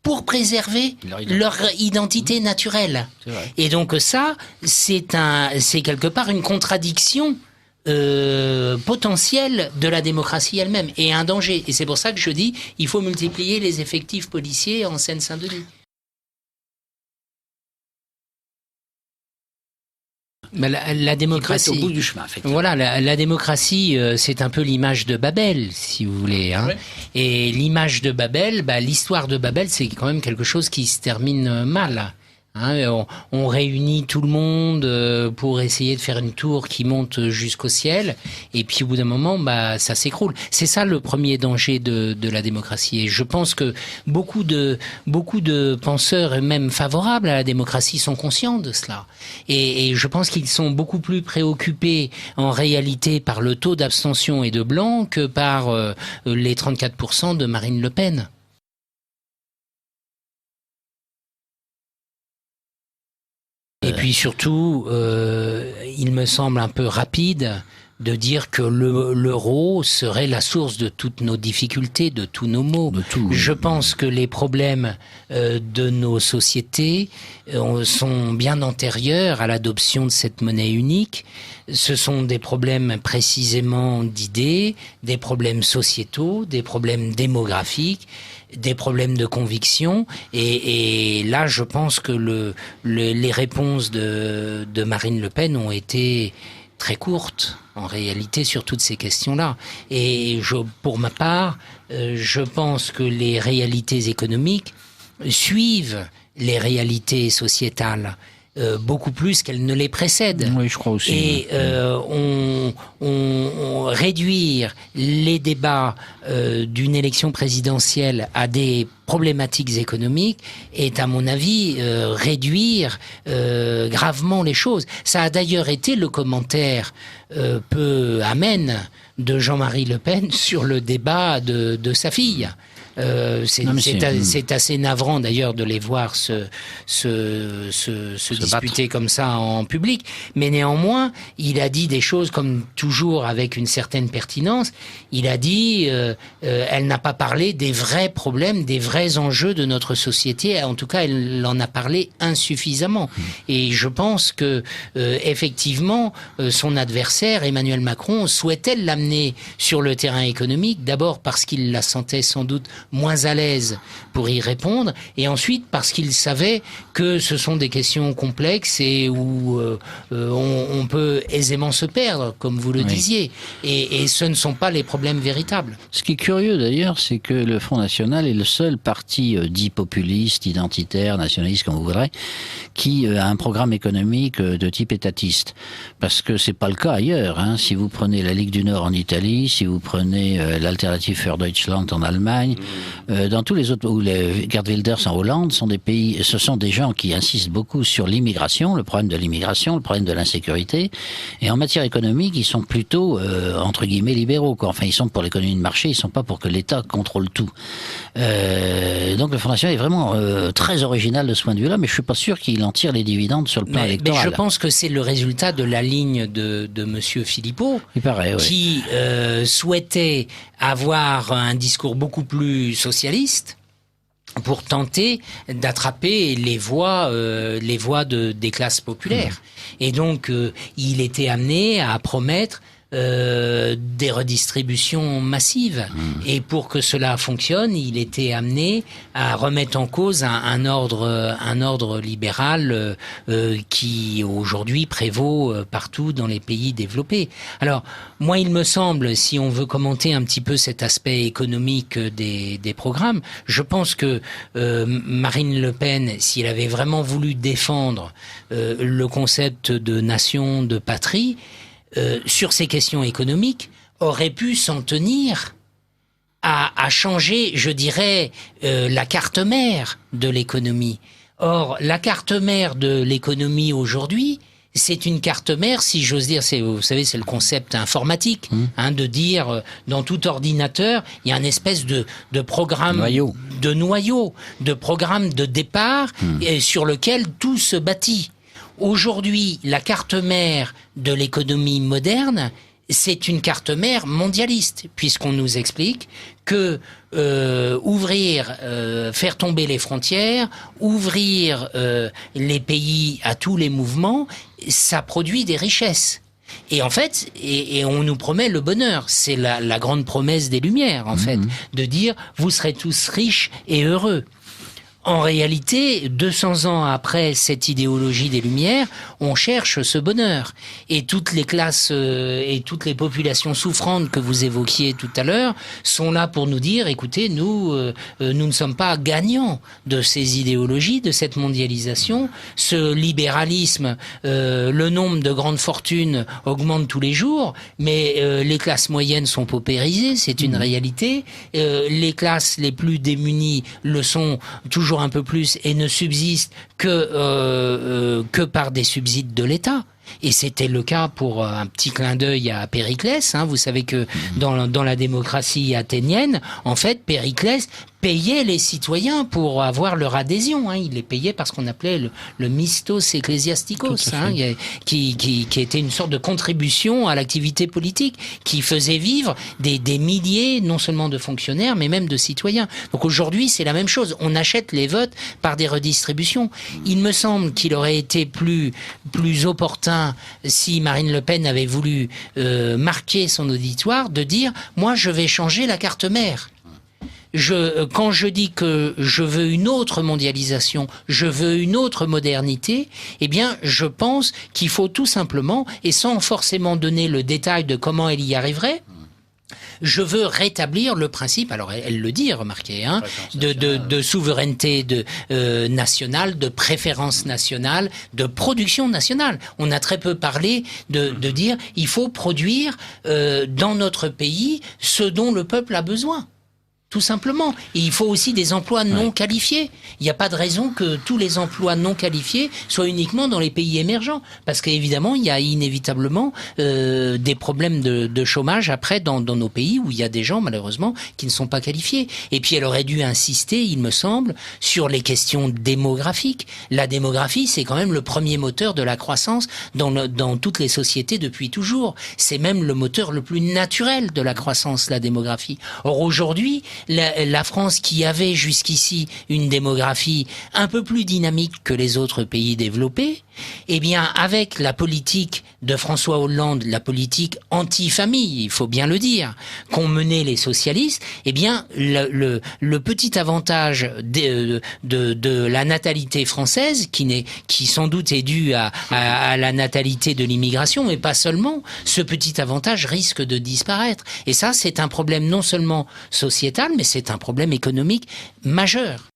[SPEAKER 3] pour préserver leur identité naturelle. Et donc ça, c'est quelque part une contradiction potentielle de la démocratie elle-même et un danger. Et c'est pour ça que je dis, il faut multiplier les effectifs policiers en Seine-Saint-Denis. La démocratie,
[SPEAKER 2] au bout du chemin,
[SPEAKER 3] voilà, la démocratie, c'est un peu l'image de Babel, si vous voulez. Hein. Et l'image de Babel, l'histoire de Babel, c'est quand même quelque chose qui se termine mal. Hein, on réunit tout le monde pour essayer de faire une tour qui monte jusqu'au ciel, et puis au bout d'un moment, ça s'écroule. C'est ça le premier danger de la démocratie. Et je pense que beaucoup de penseurs, et même favorables à la démocratie, sont conscients de cela. Et je pense qu'ils sont beaucoup plus préoccupés en réalité par le taux d'abstention et de blancs que par les 34% de Marine Le Pen. Et puis surtout, il me semble un peu rapide de dire que l'euro serait la source de toutes nos difficultés, de tous nos maux. Je pense que les problèmes de nos sociétés sont bien antérieurs à l'adoption de cette monnaie unique. Ce sont des problèmes précisément d'idées, des problèmes sociétaux, des problèmes démographiques, des problèmes de conviction, et là je pense que les réponses de Marine Le Pen ont été très courtes en réalité sur toutes ces questions-là. Et pour ma part, je pense que les réalités économiques suivent les réalités sociétales. Beaucoup plus qu'elle ne les précède.
[SPEAKER 2] Oui, je crois aussi.
[SPEAKER 3] Et on réduire les débats d'une élection présidentielle à des problématiques économiques est, à mon avis, réduire gravement les choses. Ça a d'ailleurs été le commentaire peu amène de Jean-Marie Le Pen sur le débat de sa fille. C'est assez navrant d'ailleurs de les voir se disputer comme ça en public, mais néanmoins il a dit des choses comme toujours avec une certaine pertinence. Il a dit elle n'a pas parlé des vrais problèmes, des vrais enjeux de notre société, en tout cas elle en a parlé insuffisamment. Et je pense que effectivement son adversaire Emmanuel Macron souhaitait l'amener sur le terrain économique, d'abord parce qu'il la sentait sans doute moins à l'aise pour y répondre, et ensuite parce qu'il savait que ce sont des questions complexes et où on peut aisément se perdre, comme vous le disiez, et ce ne sont pas les problèmes véritables.
[SPEAKER 2] Ce qui est curieux d'ailleurs, c'est que le Front National est le seul parti dit populiste, identitaire, nationaliste, comme vous voudrez, qui a un programme économique de type étatiste. Parce que c'est pas le cas ailleurs, hein. Si vous prenez la Ligue du Nord en Italie, si vous prenez l'Alternative für Deutschland en Allemagne, dans tous les autres, ou les Geert Wilders en Hollande, ce sont des gens qui insistent beaucoup sur l'immigration, le problème de l'immigration, le problème de l'insécurité. Et en matière économique, ils sont plutôt, entre guillemets, libéraux, quoi. Enfin, ils sont pour l'économie de marché, ils sont pas pour que l'État contrôle tout. Donc le Front National est vraiment très original de ce point de vue-là, mais je suis pas sûr qu'il en tire les dividendes sur le plan électoral.
[SPEAKER 3] Mais je pense que c'est le résultat de la ligne de monsieur Philippot, qui souhaitait avoir un discours beaucoup plus socialiste pour tenter d'attraper les voix des classes populaires. Et donc, il était amené à promettre des redistributions massives. Et pour que cela fonctionne, il était amené à remettre en cause un ordre libéral qui aujourd'hui prévaut partout dans les pays développés. Alors, moi, il me semble, si on veut commenter un petit peu cet aspect économique des programmes, je pense que Marine Le Pen, si elle avait vraiment voulu défendre le concept de nation, de patrie, sur ces questions économiques, aurait pu s'en tenir à changer, je dirais, la carte mère de l'économie. Or, la carte mère de l'économie aujourd'hui, c'est une carte mère, si j'ose dire, vous savez, c'est le concept informatique, de dire, dans tout ordinateur, il y a une espèce de programme de noyau, de programme de départ, sur lequel tout se bâtit. Aujourd'hui, la carte mère de l'économie moderne, c'est une carte mère mondialiste, puisqu'on nous explique que faire tomber les frontières, ouvrir les pays à tous les mouvements, ça produit des richesses. Et en fait, et on nous promet le bonheur. C'est la grande promesse des Lumières, en fait, de dire « vous serez tous riches et heureux ». En réalité, 200 ans après cette idéologie des Lumières, on cherche ce bonheur. Et toutes les classes et toutes les populations souffrantes que vous évoquiez tout à l'heure sont là pour nous dire, écoutez, nous ne sommes pas gagnants de ces idéologies, de cette mondialisation. Ce libéralisme, le nombre de grandes fortunes augmente tous les jours, mais les classes moyennes sont paupérisées, c'est une réalité. Les classes les plus démunies le sont toujours un peu plus et ne subsistent que par des subsides de l'État. Et c'était le cas pour un petit clin d'œil à Périclès. Vous savez que dans la démocratie athénienne, en fait, Périclès payait les citoyens pour avoir leur adhésion. Il les payait parce qu'on appelait le mistos ecclesiasticos, qui était une sorte de contribution à l'activité politique, qui faisait vivre des milliers, non seulement de fonctionnaires, mais même de citoyens. Donc aujourd'hui, c'est la même chose. On achète les votes par des redistributions. Il me semble qu'il aurait été plus opportun, si Marine Le Pen avait voulu marquer son auditoire, de dire « moi, je vais changer la carte mère ». Quand je dis que je veux une autre mondialisation, je veux une autre modernité, eh bien, je pense qu'il faut tout simplement, et sans forcément donner le détail de comment elle y arriverait, je veux rétablir le principe, alors elle le dit, remarquez, hein, de souveraineté nationale, de préférence nationale, de production nationale. On a très peu parlé de dire il faut produire dans notre pays ce dont le peuple a besoin. Tout simplement. Et il faut aussi des emplois non qualifiés. Il n'y a pas de raison que tous les emplois non qualifiés soient uniquement dans les pays émergents. Parce qu'évidemment, il y a inévitablement des problèmes de chômage après dans nos pays où il y a des gens, malheureusement, qui ne sont pas qualifiés. Et puis, elle aurait dû insister, il me semble, sur les questions démographiques. La démographie, c'est quand même le premier moteur de la croissance dans toutes les sociétés depuis toujours. C'est même le moteur le plus naturel de la croissance, la démographie. Or, aujourd'hui, la France, qui avait jusqu'ici une démographie un peu plus dynamique que les autres pays développés, eh bien, avec la politique de François Hollande, la politique anti-famille, il faut bien le dire, qu'ont mené les socialistes, eh bien, le petit avantage de la natalité française, qui sans doute est dû à la natalité de l'immigration, mais pas seulement, ce petit avantage risque de disparaître. Et ça, c'est un problème non seulement sociétal, mais c'est un problème économique majeur.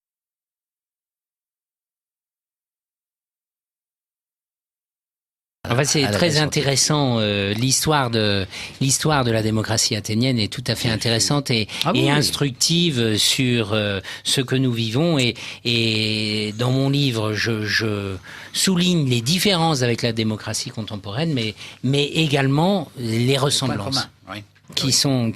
[SPEAKER 3] Enfin, c'est très intéressant. L'histoire de la démocratie athénienne est tout à fait intéressante et instructive sur ce que nous vivons. Et dans mon livre, je souligne les différences avec la démocratie contemporaine, mais également les ressemblances. Qui sont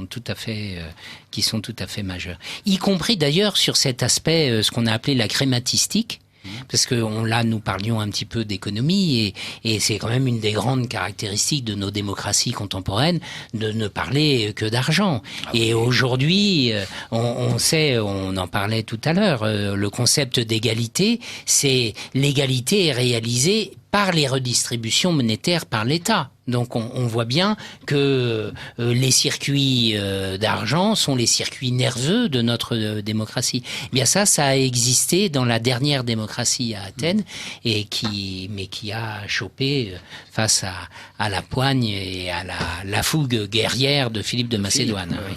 [SPEAKER 3] tout à fait majeures. Y compris d'ailleurs sur cet aspect, ce qu'on a appelé la crématistique. Parce que là, nous parlions un petit peu d'économie et c'est quand même une des grandes caractéristiques de nos démocraties contemporaines de ne parler que d'argent. Et aujourd'hui, on sait, on en parlait tout à l'heure, le concept d'égalité, c'est l'égalité est réalisée par les redistributions monétaires par l'État. Donc on voit bien que les circuits d'argent sont les circuits nerveux de notre démocratie. Eh bien ça a existé dans la dernière démocratie à Athènes et qui a chopé face à la poigne et à la fougue guerrière de Philippe de Macédoine. Oui.